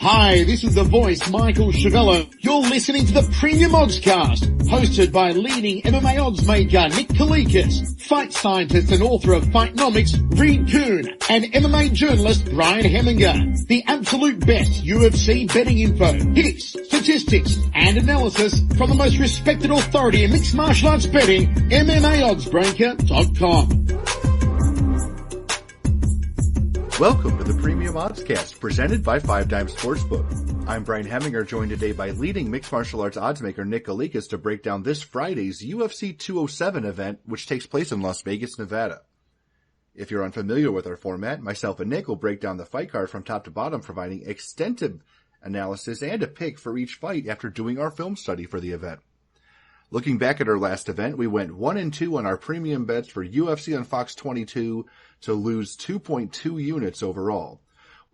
Hi, this is the voice, Michael Chiavello. You're listening to the Premium Oddscast, hosted by leading MMA odds maker Nick Kalikas, fight scientist and author of Fightnomics, Reed Kuhn, and MMA journalist Brian Heminger. The absolute best UFC betting info, hits, statistics, and analysis from the most respected authority in mixed martial arts betting, MMAoddsbreaker.com. Welcome to the Premium Oddscast, presented by 5 Dimes Sportsbook. I'm Brian Heminger, joined today by leading mixed martial arts oddsmaker Nick Kalikas to break down this Friday's UFC 207 event, which takes place in Las Vegas, Nevada. If you're unfamiliar with our format, myself and Nick will break down the fight card from top to bottom, providing extensive analysis and a pick for each fight after doing our film study for the event. Looking back at our last event, we went 1-2 on our premium bets for UFC on Fox 22 to lose 2.2 units overall.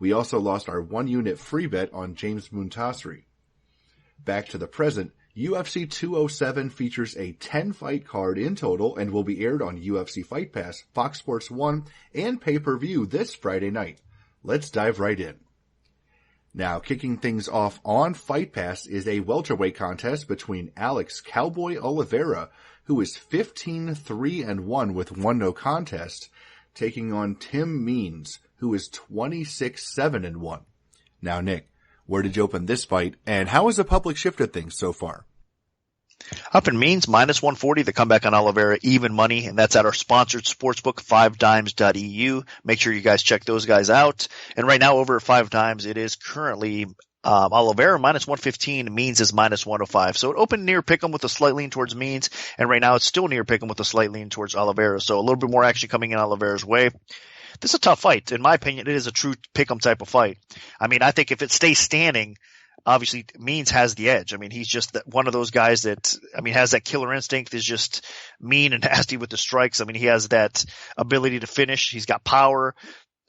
We also lost our 1 unit free bet on James Muntasri. Back to the present, UFC 207 features a 10-fight card in total and will be aired on UFC Fight Pass, Fox Sports 1, and pay-per-view this Friday night. Let's dive right in. Now, kicking things off on Fight Pass is a welterweight contest between Alex Cowboy Oliveira, who is 15-3-1 with 1 no contest, taking on Tim Means, who is 26-7-1. Now, Nick, where did you open this fight, and how has the public shifted things so far? Up in Means, minus 140, the comeback on Oliveira, even money, and that's at our sponsored sportsbook, 5dimes.eu. Make sure you guys check those guys out. And right now, over at 5 Dimes, it is currently Oliveira minus 115, Means is minus 105. So it opened near pick'em with a slight lean towards Means, and right now it's still near pick'em with a slight lean towards Oliveira. So a little bit more action coming in Oliveira's way. This is a tough fight. In my opinion, it is a true pick'em type of fight. I mean, I think if it stays standing, obviously, Means has the edge. I mean, he's just one of those guys that, has that killer instinct, is just mean and nasty with the strikes. I mean, he has that ability to finish. He's got power.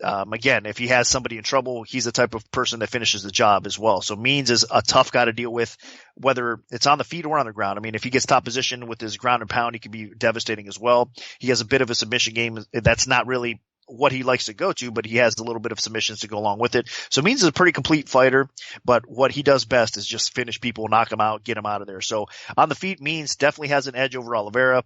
Again, if he has somebody in trouble, he's the type of person that finishes the job as well. So Means is a tough guy to deal with, whether it's on the feet or on the ground. I mean, if he gets top position with his ground and pound, he can be devastating as well. He has a bit of a submission game. That's not really what he likes to go to, but he has a little bit of submissions to go along with it. So Means is a pretty complete fighter, but what he does best is just finish people, knock them out, get them out of there. So on the feet, Means definitely has an edge over Oliveira,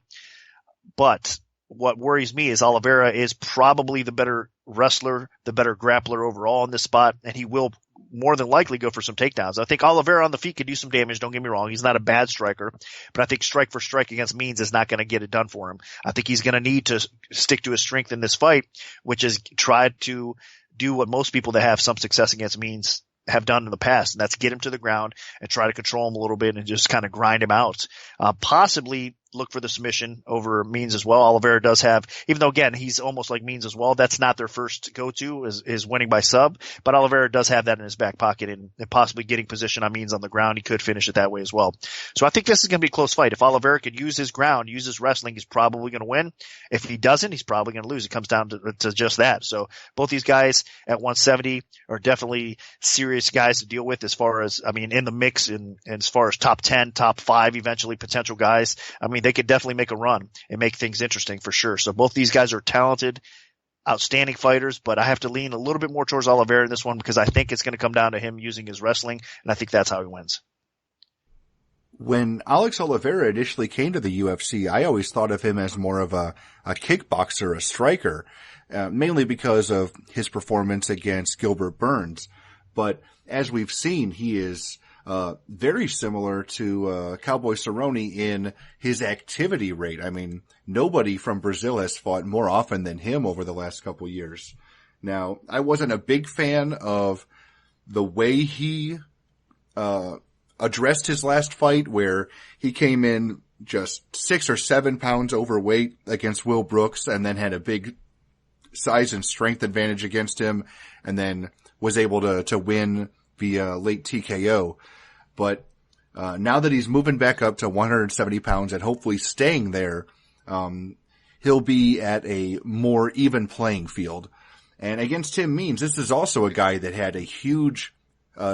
but what worries me is Oliveira is probably the better wrestler, the better grappler overall in this spot, and he will more than likely go for some takedowns. I think Oliveira on the feet could do some damage, don't get me wrong. He's not a bad striker, but I think strike for strike against Means is not going to get it done for him. I think he's going to need to stick to his strength in this fight, which is try to do what most people that have some success against Means have done in the past, and that's get him to the ground and try to control him a little bit and just kind of grind him out. Possibly look for the submission over Means as well. Oliveira does have, even though again, he's almost like Means as well, that's not their first go-to is winning by sub, but Oliveira does have that in his back pocket and possibly getting position on Means on the ground. He could finish it that way as well. So I think this is going to be a close fight. If Oliveira could use his ground, use his wrestling, he's probably going to win. If he doesn't, he's probably going to lose. It comes down to just that. So both these guys at 170 are definitely serious guys to deal with as far as, in the mix and as far as top 10, top 5 eventually potential guys. They could definitely make a run and make things interesting for sure. So both these guys are talented, outstanding fighters, but I have to lean a little bit more towards Oliveira in this one because I think it's going to come down to him using his wrestling, and I think that's how he wins. When Alex Oliveira initially came to the UFC, I always thought of him as more of a kickboxer, a striker, mainly because of his performance against Gilbert Burns. But as we've seen, he is very similar to Cowboy Cerrone in his activity rate. Nobody from Brazil has fought more often than him over the last couple years. Now, I wasn't a big fan of the way he addressed his last fight, where he came in just 6 or 7 pounds overweight against Will Brooks and then had a big size and strength advantage against him and then was able to win via late TKO. But now that he's moving back up to 170 pounds and hopefully staying there, he'll be at a more even playing field. And against Tim Means, this is also a guy that had a huge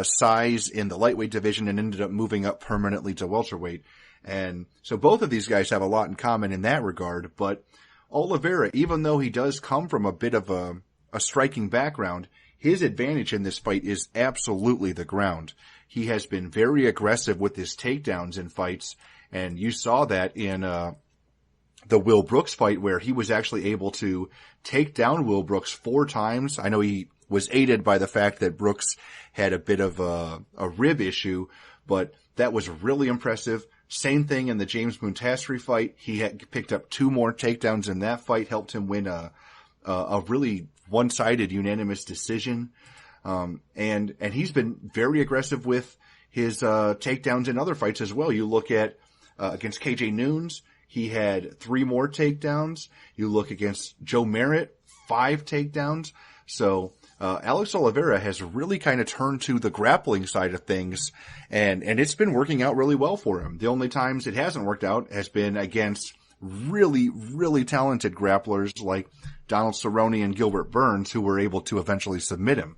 size in the lightweight division and ended up moving up permanently to welterweight. And so both of these guys have a lot in common in that regard. But Oliveira, even though he does come from a bit of a striking background, his advantage in this fight is absolutely the ground. He has been very aggressive with his takedowns in fights, and you saw that in the Will Brooks fight where he was actually able to take down Will Brooks 4 times. I know he was aided by the fact that Brooks had a bit of a rib issue, but that was really impressive. Same thing in the James Montastri fight. He had picked up 2 more takedowns in that fight, helped him win a really one-sided unanimous decision. And he's been very aggressive with his takedowns in other fights as well. You look at against KJ Nunes, he had 3 more takedowns. You look against Joe Merritt, 5 takedowns. So Alex Oliveira has really kind of turned to the grappling side of things, and it's been working out really well for him. The only times it hasn't worked out has been against really, really talented grapplers like Donald Cerrone and Gilbert Burns, who were able to eventually submit him.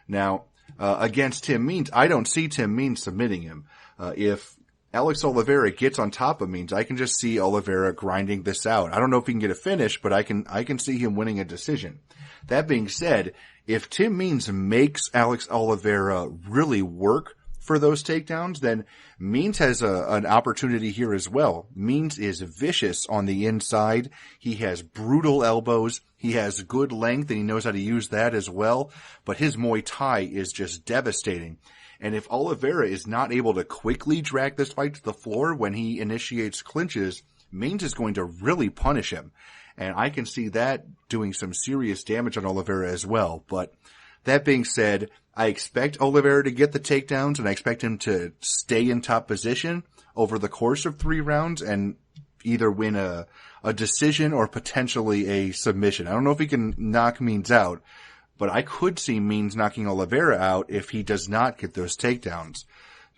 Now, against Tim Means, I don't see Tim Means submitting him. If Alex Oliveira gets on top of Means, I can just see Oliveira grinding this out. I don't know if he can get a finish, but I can see him winning a decision. That being said, if Tim Means makes Alex Oliveira really work for those takedowns, then Means has an opportunity here as well. Means is vicious on the inside. He has brutal elbows. He has good length, and he knows how to use that as well. But his Muay Thai is just devastating. And if Oliveira is not able to quickly drag this fight to the floor when he initiates clinches, Means is going to really punish him. And I can see that doing some serious damage on Oliveira as well. But that being said, I expect Oliveira to get the takedowns, and I expect him to stay in top position over the course of 3 rounds and either win a decision or potentially a submission. I don't know if he can knock Means out, but I could see Means knocking Oliveira out if he does not get those takedowns.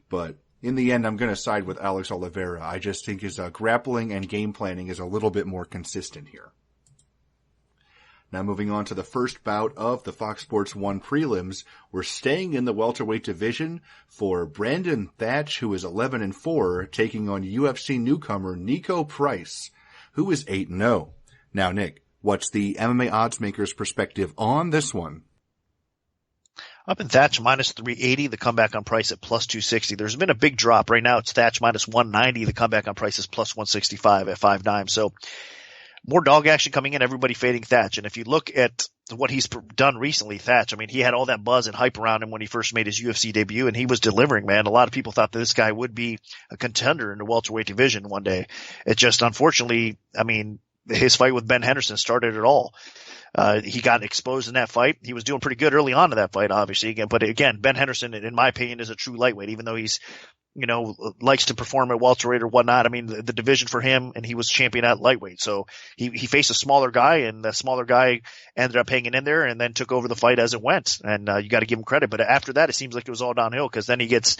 But in the end, I'm going to side with Alex Oliveira. I just think his grappling and game planning is a little bit more consistent here. Now moving on to the first bout of the Fox Sports 1 prelims, we're staying in the welterweight division for Brandon Thatch, who is 11-4, taking on UFC newcomer Nico Price, who is 8-0. Now, Nick, what's the MMA oddsmaker's perspective on this one? Up in Thatch minus 380, the comeback on Price at plus 260. There's been a big drop. Right now it's Thatch minus 190, the comeback on Price is plus 165 at 5-9. So more dog action coming in, everybody fading Thatch. And if you look at what he's done recently, Thatch, I mean, he had all that buzz and hype around him when he first made his UFC debut, and he was delivering, man. A lot of people thought that this guy would be a contender in the welterweight division one day. It just, unfortunately, I mean, his fight with Ben Henderson started it all. He got exposed in that fight. He was doing pretty good early on in that fight, obviously. But again, Ben Henderson, in my opinion, is a true lightweight, even though he's, likes to perform at welterweight or whatnot. I mean, the division for him, and he was champion at lightweight. So he faced a smaller guy, and the smaller guy ended up hanging in there and then took over the fight as it went. And you got to give him credit. But after that, it seems like it was all downhill, because then he gets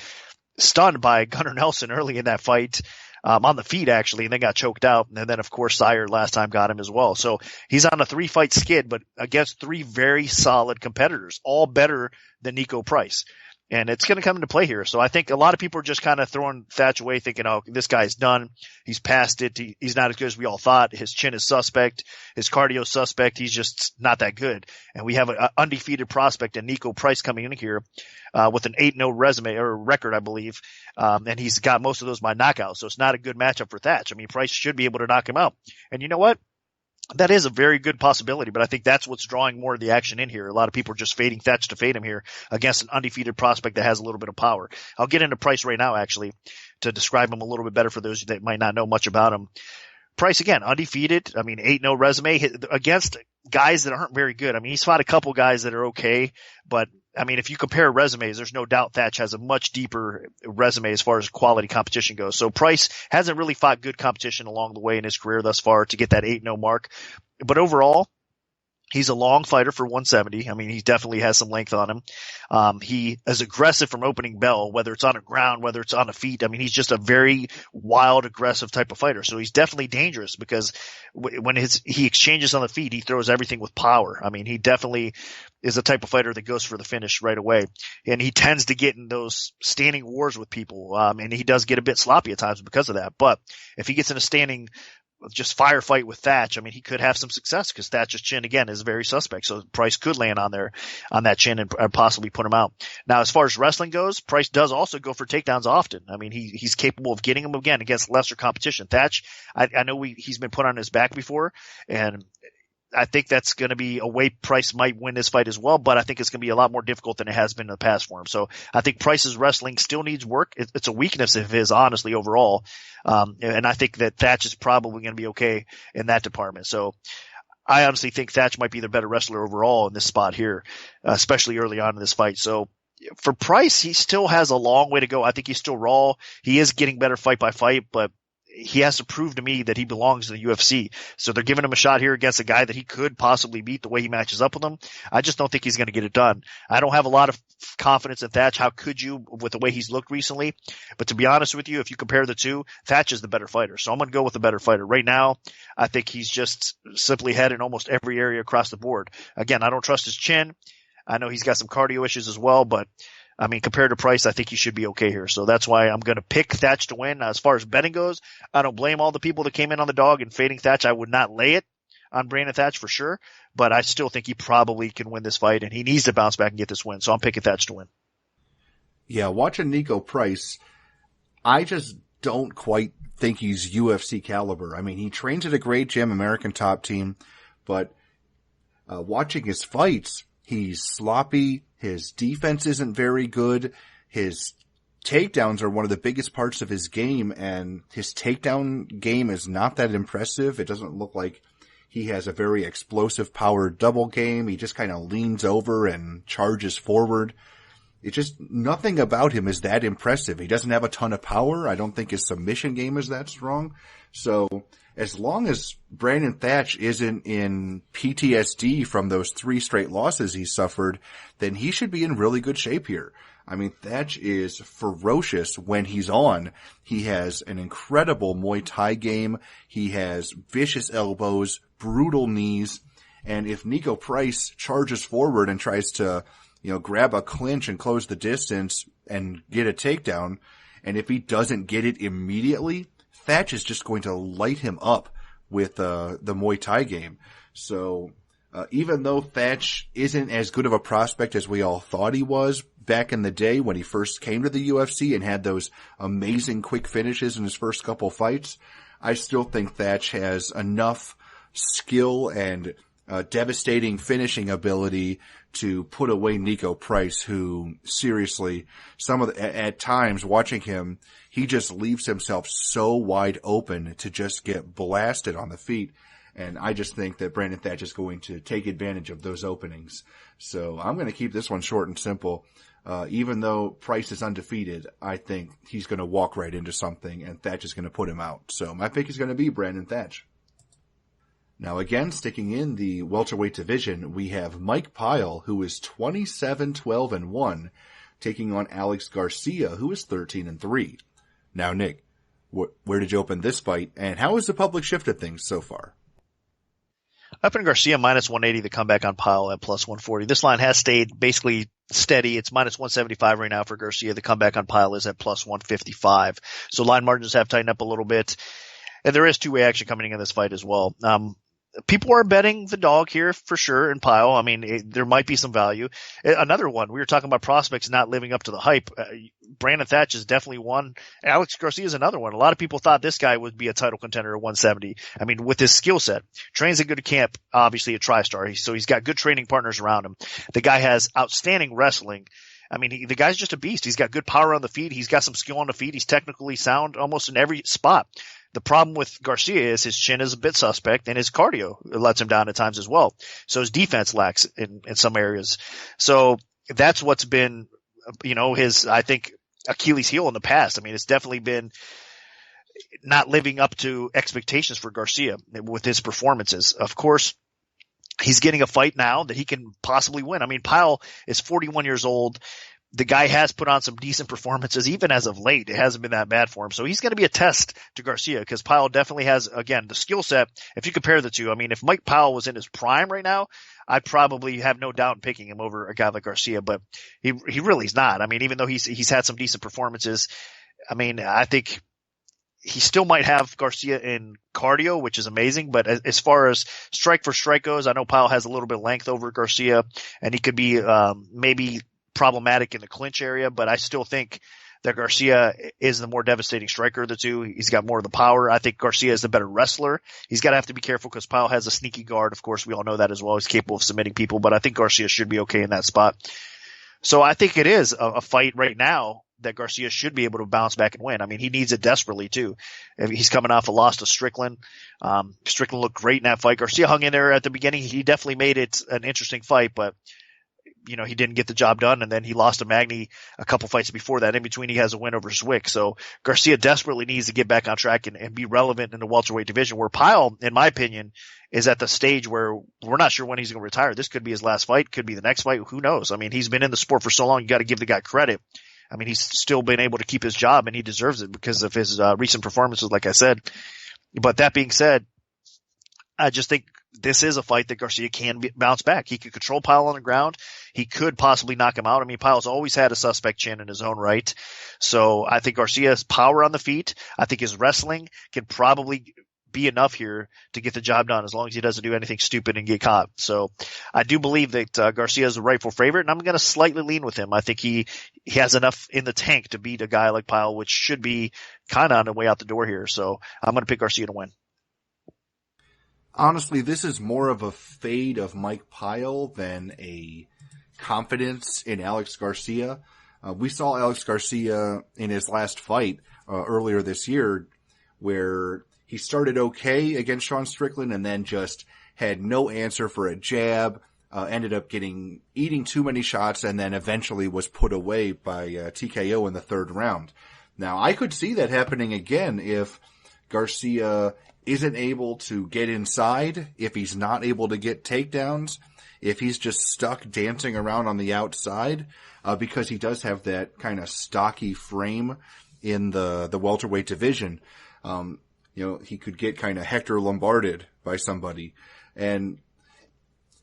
stunned by Gunnar Nelson early in that fight. On the feet, actually, and then got choked out. And then, of course, Sire last time got him as well. So he's on a 3-fight skid, but against 3 very solid competitors, all better than Nico Price. And it's going to come into play here. So I think a lot of people are just kind of throwing Thatch away, thinking, oh, this guy's done. He's past it. He's not as good as we all thought. His chin is suspect. His cardio suspect. He's just not that good. And we have an undefeated prospect in Nico Price coming in here with an 8-0 resume or record, I believe. And he's got most of those by knockout. So it's not a good matchup for Thatch. I mean, Price should be able to knock him out. And you know what? That is a very good possibility, but I think that's what's drawing more of the action in here. A lot of people are just fading Thatch to fade him here against an undefeated prospect that has a little bit of power. I'll get into Price right now, actually, to describe him a little bit better for those that might not know much about him. Price, again, undefeated. I mean, 8-0 resume against guys that aren't very good. I mean, he's fought a couple guys that are okay, but I mean, if you compare resumes, there's no doubt Thatch has a much deeper resume as far as quality competition goes. So Price hasn't really fought good competition along the way in his career thus far to get that 8-0 mark. But overall, he's a long fighter for 170. I mean, he definitely has some length on him. He is aggressive from opening bell, whether it's on the ground, whether it's on the feet. I mean, he's just a very wild, aggressive type of fighter. So he's definitely dangerous, because when he exchanges on the feet, he throws everything with power. I mean, he definitely is the type of fighter that goes for the finish right away. And he tends to get in those standing wars with people. And he does get a bit sloppy at times because of that. But if he gets in a standing just firefight with Thatch, I mean, he could have some success because Thatch's chin, again, is very suspect. So Price could land on that chin and possibly put him out. Now, as far as wrestling goes, Price does also go for takedowns often. I mean, he's capable of getting them again against lesser competition. Thatch, I know he's been put on his back before, and I think that's going to be a way Price might win this fight as well, but I think it's going to be a lot more difficult than it has been in the past for him. So I think Price's wrestling still needs work. It's a weakness of his, honestly, overall. And I think that Thatch is probably going to be okay in that department. So I honestly think Thatch might be the better wrestler overall in this spot here, especially early on in this fight. So for Price, he still has a long way to go. I think he's still raw. He is getting better fight by fight, but he has to prove to me that he belongs in the UFC. So they're giving him a shot here against a guy that he could possibly beat the way he matches up with him. I just don't think he's going to get it done. I don't have a lot of confidence in Thatch. How could you with the way he's looked recently? But to be honest with you, if you compare the two, Thatch is the better fighter. So I'm going to go with the better fighter. Right now, I think he's just simply ahead in almost every area across the board. Again, I don't trust his chin. I know he's got some cardio issues as well, but I mean, compared to Price, I think he should be okay here. So that's why I'm going to pick Thatch to win. Now, as far as betting goes, I don't blame all the people that came in on the dog and fading Thatch. I would not lay it on Brandon Thatch for sure, but I still think he probably can win this fight, and he needs to bounce back and get this win. So I'm picking Thatch to win. Yeah, watching Nico Price, I just don't quite think he's UFC caliber. I mean, he trains at a great gym, American Top Team, but watching his fights, he's sloppy. His defense isn't very good. His takedowns are one of the biggest parts of his game, and his takedown game is not that impressive. It doesn't look like he has a very explosive powered double game. He just kind of leans over and charges forward. It's just nothing about him is that impressive. He doesn't have a ton of power. I don't think his submission game is that strong. So as long as Brandon Thatch isn't in PTSD from those 3 straight losses he suffered, then he should be in really good shape here. I mean, Thatch is ferocious when he's on. He has an incredible Muay Thai game. He has vicious elbows, brutal knees. And if Nico Price charges forward and tries to, grab a clinch and close the distance and get a takedown, and if he doesn't get it immediately, Thatch is just going to light him up with the Muay Thai game. So even though Thatch isn't as good of a prospect as we all thought he was back in the day when he first came to the UFC and had those amazing quick finishes in his first couple fights, I still think Thatch has enough skill and devastating finishing ability to put away Nico Price, who seriously, at times watching him, he just leaves himself so wide open to just get blasted on the feet. And I just think that Brandon Thatch is going to take advantage of those openings. So I'm going to keep this one short and simple. Even though Price is undefeated, I think he's going to walk right into something and Thatch is going to put him out. So my pick is going to be Brandon Thatch. Now again, sticking in the welterweight division, we have Mike Pyle, who is 27-12-1, taking on Alex Garcia, who is 13-3. Now, Nick, where did you open this fight, and how has the public shifted things so far? Up in Garcia, minus 180, the comeback on Pyle at plus 140. This line has stayed basically steady. It's minus 175 right now for Garcia. The comeback on Pyle is at plus 155. So line margins have tightened up a little bit. And there is two-way action coming in this fight as well. People are betting the dog here for sure in Pyle. I mean, there might be some value. Another one, we were talking about prospects not living up to the hype. Brandon Thatch is definitely one. Alex Garcia is another one. A lot of people thought this guy would be a title contender at 170. I mean, with his skill set, trains at good camp, obviously a TriStar. So he's got good training partners around him. The guy has outstanding wrestling. I mean, the guy's just a beast. He's got good power on the feet. He's got some skill on the feet. He's technically sound almost in every spot. The problem with Garcia is his chin is a bit suspect and his cardio lets him down at times as well. So his defense lacks in some areas. So that's what's been, his, I think, Achilles heel in the past. I mean, it's definitely been not living up to expectations for Garcia with his performances. Of course, he's getting a fight now that he can possibly win. I mean, Pyle is 41 years old. The guy has put on some decent performances, even as of late. It hasn't been that bad for him. So he's going to be a test to Garcia because Pyle definitely has, again, the skill set. If you compare the two, I mean, if Mike Pyle was in his prime right now, I'd probably have no doubt in picking him over a guy like Garcia, but he really is not. I mean, even though he's had some decent performances, I mean, I think he still might have Garcia in cardio, which is amazing. But as far as strike for strike goes, I know Pyle has a little bit of length over Garcia, and he could be maybe problematic in the clinch area. But I still think that Garcia is the more devastating striker of the two. He's got more of the power. I think Garcia is the better wrestler. He's got to have to be careful because Pyle has a sneaky guard. Of course, we all know that as well. He's capable of submitting people, but I think Garcia should be okay in that spot. So I think it is a fight right now that Garcia should be able to bounce back and win. I mean, he needs it desperately too. He's coming off a loss to Strickland. Strickland looked great in that fight. Garcia hung in there at the beginning. He definitely made it an interesting fight, but he didn't get the job done, and then he lost to Magny a couple fights before that. In between, he has a win over Zwick. So Garcia desperately needs to get back on track and be relevant in the welterweight division, where Pyle, in my opinion, is at the stage where we're not sure when he's going to retire. This could be his last fight, could be the next fight. Who knows? I mean, he's been in the sport for so long. You got to give the guy credit. I mean, he's still been able to keep his job, and he deserves it because of his recent performances, like I said. But that being said, I just think this is a fight that Garcia can bounce back. He could control Pyle on the ground. He could possibly knock him out. I mean, Pyle's always had a suspect chin in his own right. So I think Garcia's power on the feet, I think his wrestling can probably be enough here to get the job done as long as he doesn't do anything stupid and get caught. So I do believe that Garcia is the rightful favorite, and I'm going to slightly lean with him. I think he has enough in the tank to beat a guy like Pyle, which should be kind of on the way out the door here. So I'm going to pick Garcia to win. Honestly, this is more of a fade of Mike Pyle than a confidence in Alex Garcia. We saw Alex Garcia in his last fight earlier this year where he started okay against Sean Strickland and then just had no answer for a jab, ended up eating too many shots, and then eventually was put away by TKO in the third round. Now, I could see that happening again if Garcia isn't able to get inside, if he's not able to get takedowns, if he's just stuck dancing around on the outside, because he does have that kind of stocky frame in the welterweight division. He could get kind of Hector Lombarded by somebody. And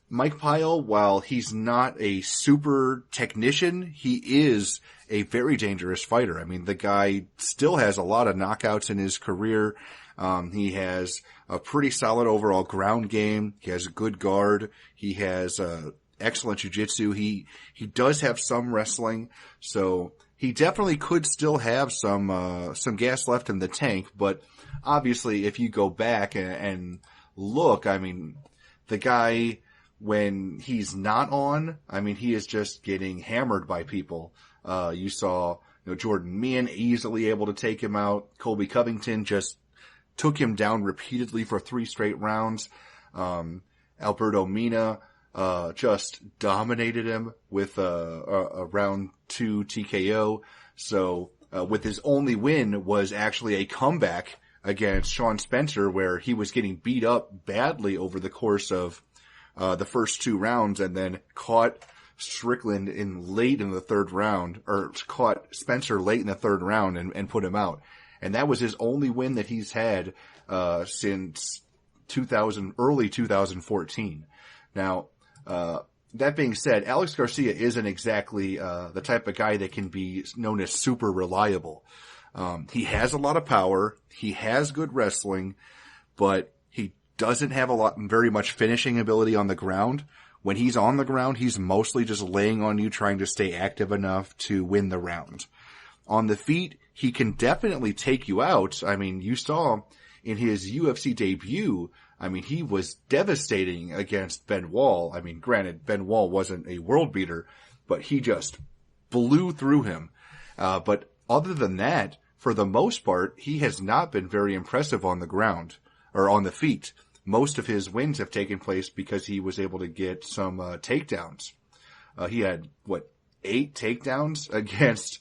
Mike Pyle, while he's not a super technician, he is a very dangerous fighter. I mean, the guy still has a lot of knockouts in his career. He has a pretty solid overall ground game. He has a good guard. He has excellent jiu-jitsu. He does have some wrestling, so he definitely could still have some gas left in the tank. But obviously, if you go back and look, I mean, the guy, when he's not on, I mean, he is just getting hammered by people. You saw Jordan Meehan easily able to take him out. Colby Covington just took him down repeatedly for 3 straight rounds. Alberto Mina just dominated him with a round 2 TKO. So with his only win was actually a comeback against Sean Spencer, where he was getting beat up badly over the course of the first 2 rounds, and then caught Strickland late in the third round, or caught Spencer late in the third round and put him out. And that was his only win that he's had since early 2014. Now, that being said, Alex Garcia isn't exactly the type of guy that can be known as super reliable. He has a lot of power, he has good wrestling, but he doesn't have very much finishing ability on the ground. When he's on the ground, he's mostly just laying on you, trying to stay active enough to win the round. On the feet, he can definitely take you out. I mean, you saw in his UFC debut, I mean, he was devastating against Ben Wall. I mean, granted, Ben Wall wasn't a world beater, but he just blew through him. But other than that, for the most part, he has not been very impressive on the ground, or on the feet. Most of his wins have taken place because he was able to get some takedowns. He had, 8 takedowns against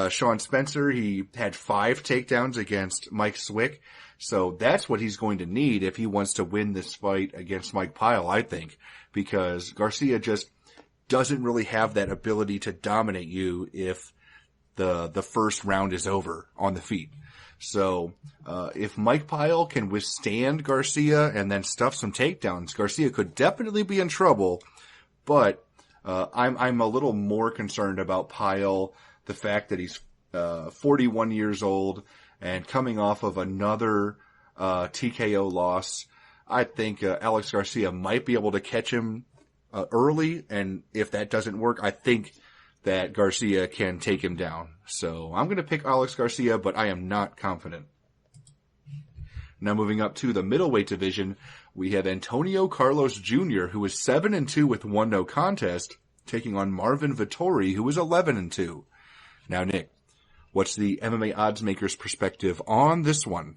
Sean Spencer. He had 5 takedowns against Mike Zwick. So that's what he's going to need if he wants to win this fight against Mike Pyle, I think, because Garcia just doesn't really have that ability to dominate you if the first round is over on the feet. So if Mike Pyle can withstand Garcia and then stuff some takedowns, Garcia could definitely be in trouble. But I'm a little more concerned about Pyle, the fact that he's 41 years old And coming off of another TKO loss, I think Alex Garcia might be able to catch him early, and if that doesn't work, I think that Garcia can take him down. So I'm going to pick Alex Garcia, but I am not confident. Now moving up to the middleweight division, we have Antonio Carlos Jr., who is 7-2 with 1 no contest, taking on Marvin Vettori, who is 11-2. Now, Nick, what's the MMA odds maker's perspective on this one?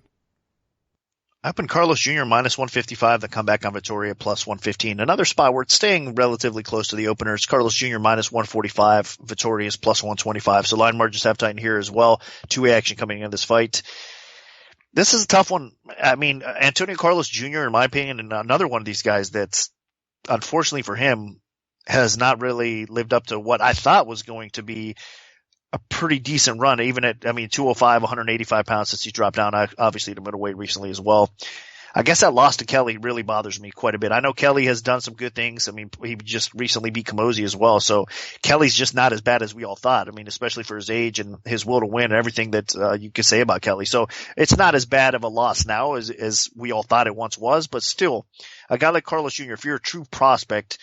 I opened Carlos Jr. minus 155, the comeback on Vettori at plus 115. Another spot where it's staying relatively close to the openers. Carlos Jr. minus 145, Vettori is plus 125. So line margins have tightened here as well. Two-way action coming in this fight. This is a tough one. I mean, Antonio Carlos Jr., in my opinion, and another one of these guys that's, unfortunately for him, has not really lived up to what I thought was going to be a pretty decent run, even at, 205, 185 pounds since he dropped down, obviously, to middleweight recently as well. I guess that loss to Kelly really bothers me quite a bit. I know Kelly has done some good things. I mean, he just recently beat Camozzi as well. So Kelly's just not as bad as we all thought. I mean, especially for his age and his will to win and everything that you could say about Kelly. So it's not as bad of a loss now as we all thought it once was. But still, a guy like Carlos Jr., if you're a true prospect,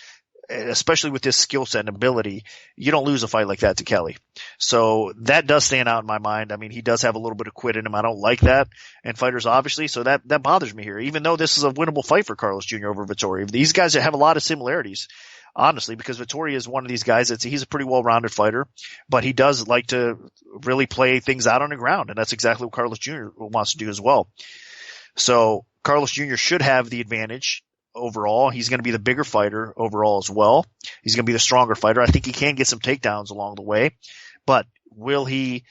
especially with this skill set and ability, you don't lose a fight like that to Kelly. So that does stand out in my mind. I mean, he does have a little bit of quit in him. I don't like that in fighters, obviously. So that bothers me here, even though this is a winnable fight for Carlos Jr. over Vettori. These guys have a lot of similarities, honestly, because Vettori is one of these guys he's a pretty well-rounded fighter, but he does like to really play things out on the ground. And that's exactly what Carlos Jr. wants to do as well. So Carlos Jr. should have the advantage overall. He's going to be the bigger fighter overall as well. He's going to be the stronger fighter. I think he can get some takedowns along the way, but will he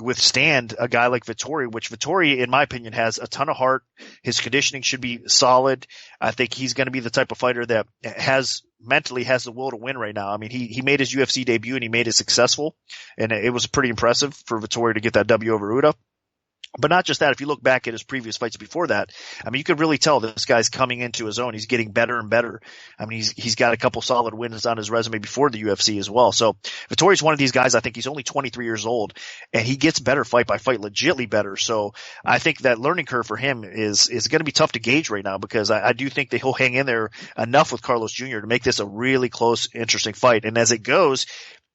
withstand a guy like Vettori, which Vettori, in my opinion, has a ton of heart. His conditioning should be solid. I think he's going to be the type of fighter that mentally has the will to win right now. I mean, he made his UFC debut and he made it successful, and it was pretty impressive for Vettori to get that W over Uda. But not just that, if you look back at his previous fights before that, I mean, you could really tell this guy's coming into his own. He's getting better and better. I mean, he's got a couple solid wins on his resume before the UFC as well. So Vettori's one of these guys. I think he's only 23 years old, and he gets better fight by fight, legitly better. So I think that learning curve for him is going to be tough to gauge right now, because I do think that he'll hang in there enough with Carlos Jr. to make this a really close, interesting fight. And as it goes,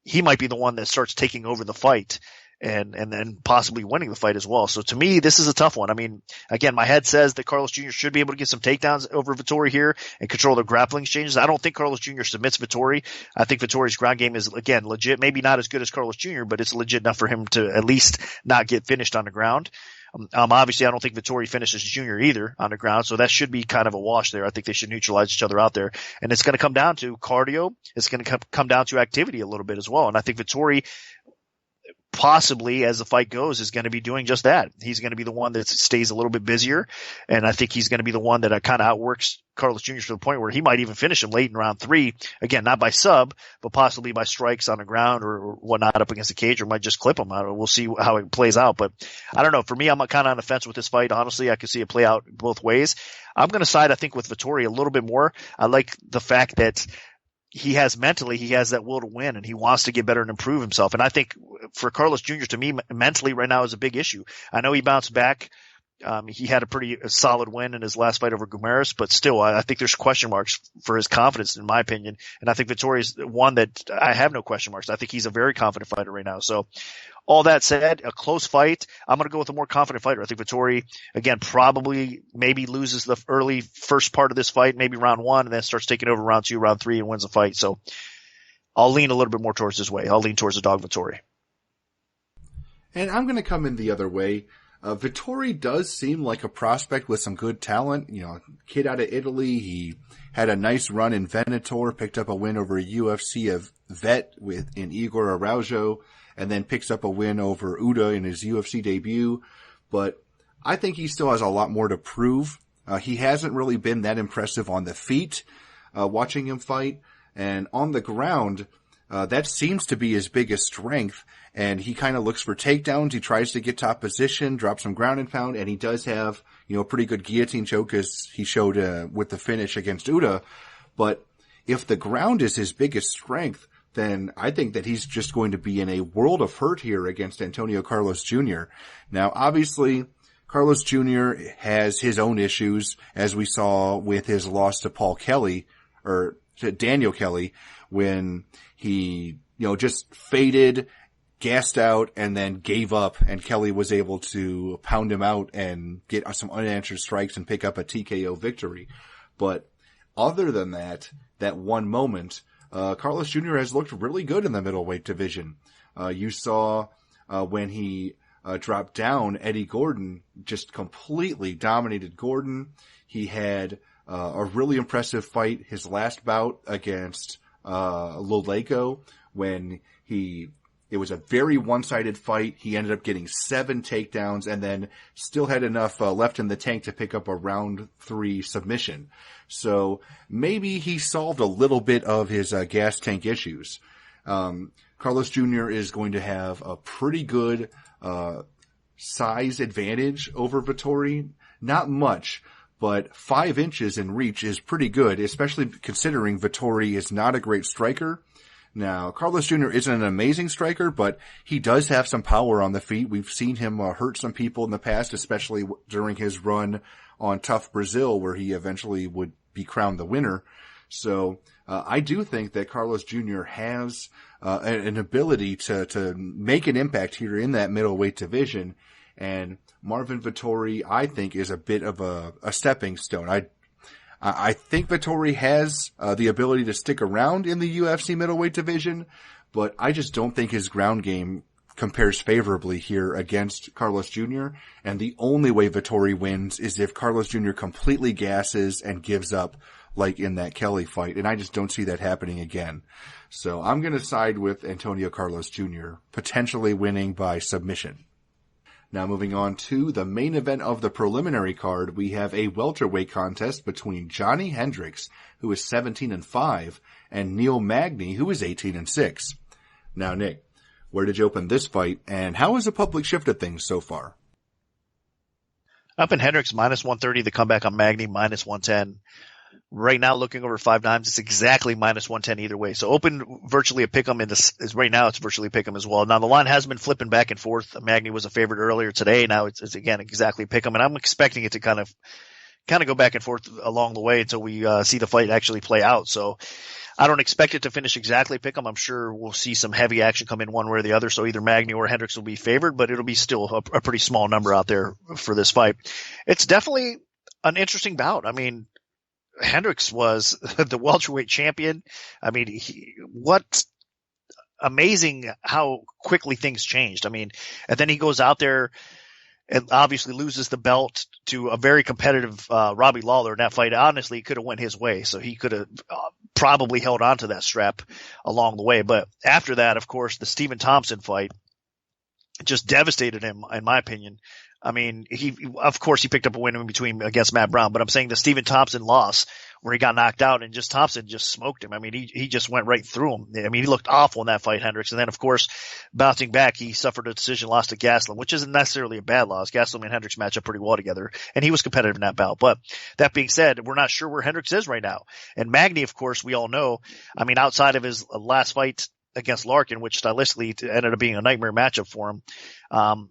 he might be the one that starts taking over the fight and then possibly winning the fight as well. So to me, this is a tough one. I mean, again, my head says that Carlos Jr. should be able to get some takedowns over Vettori here and control the grappling exchanges. I don't think Carlos Jr. submits Vettori. I think Vettori's ground game is, again, legit. Maybe not as good as Carlos Jr., but it's legit enough for him to at least not get finished on the ground. Obviously, I don't think Vettori finishes Jr. either on the ground, so that should be kind of a wash there. I think they should neutralize each other out there. And it's going to come down to cardio. It's going to come down to activity a little bit as well. And I think Vettori, possibly as the fight goes, is going to be doing just that. He's going to be the one that stays a little bit busier, and I think he's going to be the one that kind of outworks Carlos Jr. to the point where he might even finish him late in round 3. Again, not by sub, but possibly by strikes on the ground or whatnot up against the cage, or might just clip him out. We'll see how it plays out. But I don't know. For me, I'm kind of on the fence with this fight. Honestly, I could see it play out both ways. I'm going to side, I think, with Vettori a little bit more. I like the fact that he has that will to win, and he wants to get better and improve himself. And I think for Carlos Jr., to me, mentally right now is a big issue. I know he bounced back. He had a pretty solid win in his last fight over Guimarães, but still, I think there's question marks for his confidence, in my opinion. And I think Vettori's one that I have no question marks. I think he's a very confident fighter right now. So all that said, a close fight. I'm going to go with a more confident fighter. I think Vettori, again, probably maybe loses the early first part of this fight, maybe round 1, and then starts taking over round 2, round 3, and wins the fight. So I'll lean a little bit more towards this way. I'll lean towards the dog Vettori. And I'm going to come in the other way. Vettori does seem like a prospect with some good talent. You know, kid out of Italy. He had a nice run in Venator, picked up a win over a UFC vet in Igor Araujo, and then picks up a win over Uda in his UFC debut. But I think he still has a lot more to prove. He hasn't really been that impressive on the feet, watching him fight. And on the ground, that seems to be his biggest strength. And he kind of looks for takedowns. He tries to get top position, drop some ground and pound, and he does have, a pretty good guillotine choke, as he showed with the finish against Uda. But if the ground is his biggest strength, then I think that he's just going to be in a world of hurt here against Antonio Carlos Jr. Now, obviously, Carlos Jr. has his own issues, as we saw with his loss to Paul Kelly, or to Daniel Kelly, when he, just faded, gassed out, and then gave up, and Kelly was able to pound him out and get some unanswered strikes and pick up a TKO victory. But other than that one moment, Carlos Jr. has looked really good in the middleweight division. You saw when he dropped down, Eddie Gordon just completely dominated Gordon. He had a really impressive fight, his last bout against Lolego, when it was a very one-sided fight. He ended up getting 7 takedowns and then still had enough left in the tank to pick up a round 3 submission. So maybe he solved a little bit of his gas tank issues. Carlos Jr. is going to have a pretty good size advantage over Vettori. Not much, but 5 inches in reach is pretty good, especially considering Vettori is not a great striker. Now, Carlos Jr. isn't an amazing striker, but he does have some power on the feet. We've seen him hurt some people in the past, especially during his run on Tough Brazil, where he eventually would be crowned the winner. So I do think that Carlos Jr. has an ability to make an impact here in that middleweight division. And Marvin Vettori, I think, is a bit of a stepping stone. I think Vettori has the ability to stick around in the UFC middleweight division, but I just don't think his ground game compares favorably here against Carlos Jr. And the only way Vettori wins is if Carlos Jr. completely gasses and gives up, like in that Kelly fight. And I just don't see that happening again. So I'm going to side with Antonio Carlos Jr., potentially winning by submission. Now moving on to the main event of the preliminary card, we have a welterweight contest between Johnny Hendricks, who is 17-5, and Neil Magny, who is 18-6. Now, Nick, where did you open this fight, and how has the public shifted things so far? Up in Hendricks, -130. The comeback on Magny, -110. Right now, looking over 5 times, it's exactly -110 either way. So open virtually a pick'em right now. It's virtually a pick'em as well. Now the line has been flipping back and forth. Magny was a favorite earlier today. Now it's again exactly a pick'em, and I'm expecting it to kind of go back and forth along the way until we see the fight actually play out. So I don't expect it to finish exactly pick'em. I'm sure we'll see some heavy action come in one way or the other. So either Magny or Hendricks will be favored, but it'll be still a pretty small number out there for this fight. It's definitely an interesting bout. I mean, Hendricks was the welterweight champion. I mean, amazing how quickly things changed. I mean, and then he goes out there and obviously loses the belt to a very competitive Robbie Lawler in that fight. Honestly, it could have went his way, so he could have probably held on to that strap along the way. But after that, of course, the Stephen Thompson fight just devastated him, in my opinion. I mean, of course he picked up a win in between against Matt Brown, but I'm saying the Stephen Thompson loss where he got knocked out and just Thompson just smoked him. I mean, he just went right through him. I mean, he looked awful in that fight, Hendricks. And then, of course, bouncing back, he suffered a decision loss to Gastelum, which isn't necessarily a bad loss. Gastelum and Hendricks match up pretty well together, and he was competitive in that bout. But that being said, we're not sure where Hendricks is right now. And Magny, of course, we all know, I mean, outside of his last fight against Larkin, which stylistically ended up being a nightmare matchup for him,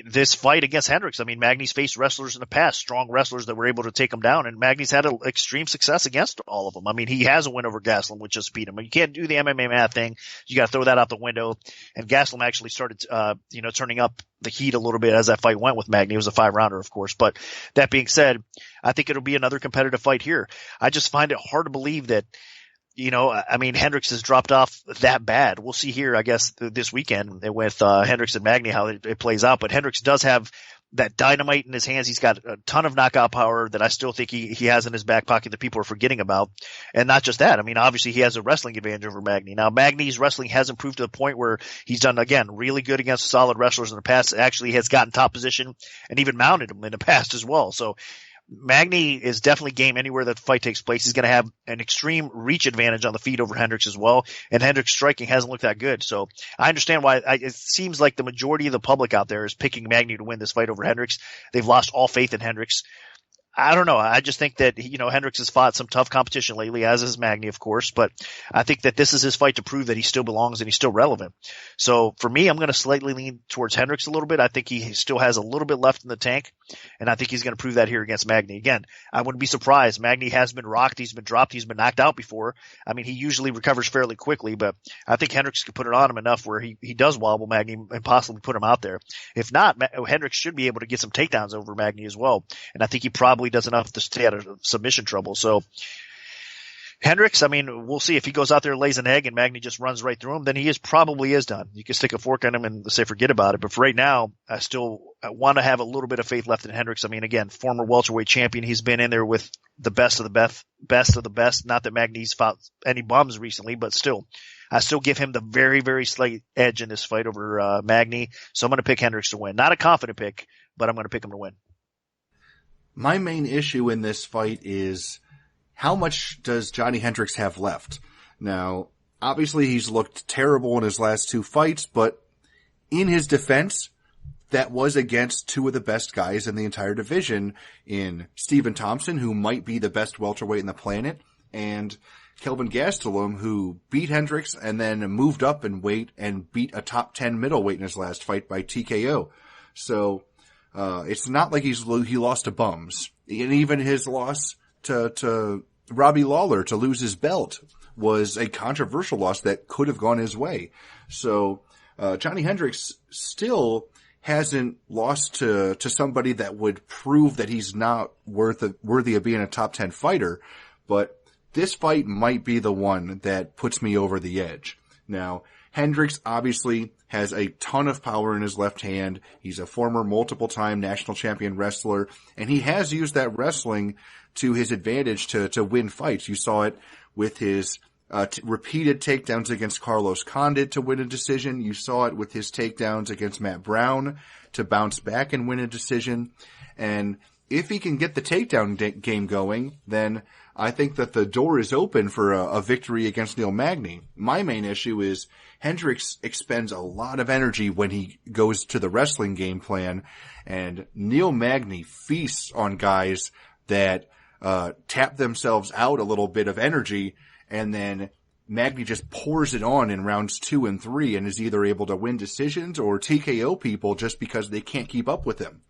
this fight against Hendricks, I mean, Magny's faced wrestlers in the past, strong wrestlers that were able to take him down, and Magny's had extreme success against all of them. I mean, he has a win over Gastelum, which just beat him. You can't do the MMA math thing. You got to throw that out the window. And Gastelum actually started, turning up the heat a little bit as that fight went with Magny. It was a 5-rounder, of course. But that being said, I think it'll be another competitive fight here. I just find it hard to believe that, I mean, Hendricks has dropped off that bad. We'll see here, I guess, this weekend with Hendricks and Magny how it plays out. But Hendricks does have that dynamite in his hands. He's got a ton of knockout power that I still think he has in his back pocket that people are forgetting about. And not just that. I mean, obviously he has a wrestling advantage over Magny. Now, Magny's wrestling has improved to the point where he's done, again, really good against solid wrestlers in the past. Actually has gotten top position and even mounted them in the past as well. So Magny is definitely game anywhere that the fight takes place. He's going to have an extreme reach advantage on the feet over Hendricks as well. And Hendricks' striking hasn't looked that good. So I understand why it seems like the majority of the public out there is picking Magny to win this fight over Hendricks. They've lost all faith in Hendricks. I don't know. I just think that, Hendricks has fought some tough competition lately, as has Magny, of course, but I think that this is his fight to prove that he still belongs and he's still relevant. So for me, I'm going to slightly lean towards Hendricks a little bit. I think he still has a little bit left in the tank, and I think he's going to prove that here against Magny. Again, I wouldn't be surprised. Magny has been rocked. He's been dropped. He's been knocked out before. I mean, he usually recovers fairly quickly, but I think Hendricks could put it on him enough where he does wobble Magny and possibly put him out there. If not, Hendricks should be able to get some takedowns over Magny as well, and I think he probably does enough to stay out of submission trouble. So Hendricks, I mean, we'll see if he goes out there and lays an egg and Magny just runs right through him, then he probably is done. You can stick a fork in him and say forget about it. But for right now, I want to have a little bit of faith left in Hendricks. I mean, again, former welterweight champion. He's been in there with the best of the best of the best. Not that Magny's fought any bums recently, but still, I still give him the very, very slight edge in this fight over Magny. So I'm going to pick Hendricks to win. Not a confident pick, but I'm going to pick him to win. My main issue in this fight is how much does Johnny Hendricks have left? Now, obviously he's looked terrible in his last two fights, but in his defense, that was against two of the best guys in the entire division in Stephen Thompson, who might be the best welterweight in the planet, and Kelvin Gastelum, who beat Hendricks and then moved up in weight and beat a top 10 middleweight in his last fight by TKO. So, it's not like he lost to bums. And even his loss to Robbie Lawler to lose his belt was a controversial loss that could have gone his way. So, Johnny Hendricks still hasn't lost to somebody that would prove that he's not worthy of being a top 10 fighter. But this fight might be the one that puts me over the edge. Now, Hendricks obviously has a ton of power in his left hand. He's a former multiple-time national champion wrestler, and he has used that wrestling to his advantage to win fights. You saw it with his repeated takedowns against Carlos Condit to win a decision. You saw it with his takedowns against Matt Brown to bounce back and win a decision. And if he can get the takedown game going, then I think that the door is open for a victory against Neil Magny. My main issue is Hendricks expends a lot of energy when he goes to the wrestling game plan, and Neil Magny feasts on guys that tap themselves out a little bit of energy, and then Magny just pours it on in rounds 2 and 3 and is either able to win decisions or TKO people just because they can't keep up with him.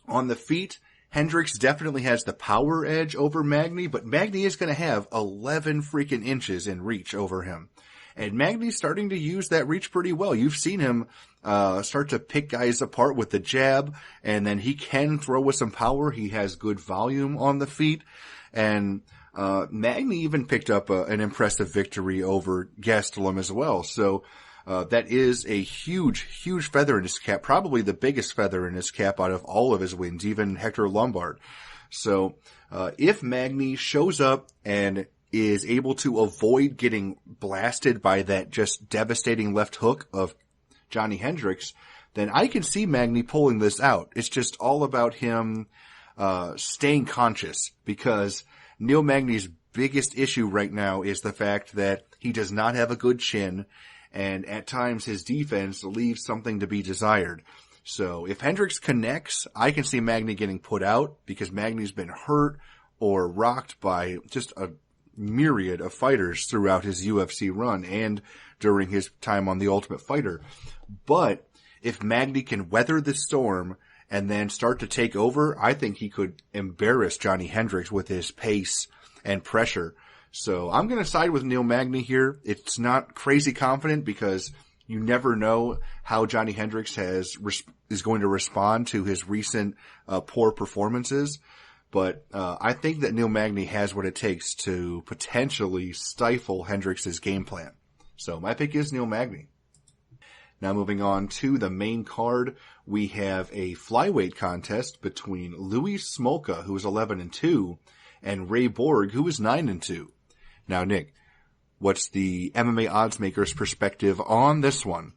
On the feet, Hendricks definitely has the power edge over Magny, but Magny is going to have 11 freaking inches in reach over him. And Magny's starting to use that reach pretty well. You've seen him start to pick guys apart with the jab, and then he can throw with some power. He has good volume on the feet. And Magny even picked up an impressive victory over Gastelum as well. So that is a huge, huge feather in his cap, probably the biggest feather in his cap out of all of his wins, even Hector Lombard. So if Magny shows up and is able to avoid getting blasted by that just devastating left hook of Johnny Hendricks, then I can see Magny pulling this out. It's just all about him staying conscious, because Neil Magny's biggest issue right now is the fact that he does not have a good chin, and at times his defense leaves something to be desired. So if Hendricks connects, I can see Magny getting put out, because Magny's been hurt or rocked by just a myriad of fighters throughout his UFC run and during his time on The Ultimate Fighter. But if Magny can weather the storm and then start to take over, I think he could embarrass Johnny Hendricks with his pace and pressure. So I'm going to side with Neil Magny here. It's not crazy confident, because you never know how Johnny Hendricks is going to respond to his recent poor performances. But I think that Neil Magny has what it takes to potentially stifle Hendricks' game plan. So my pick is Neil Magny. Now moving on to the main card, we have a flyweight contest between Louis Smolka, who is 11-2, and Ray Borg, who is 9-2. Now, Nick, what's the MMA oddsmaker's perspective on this one?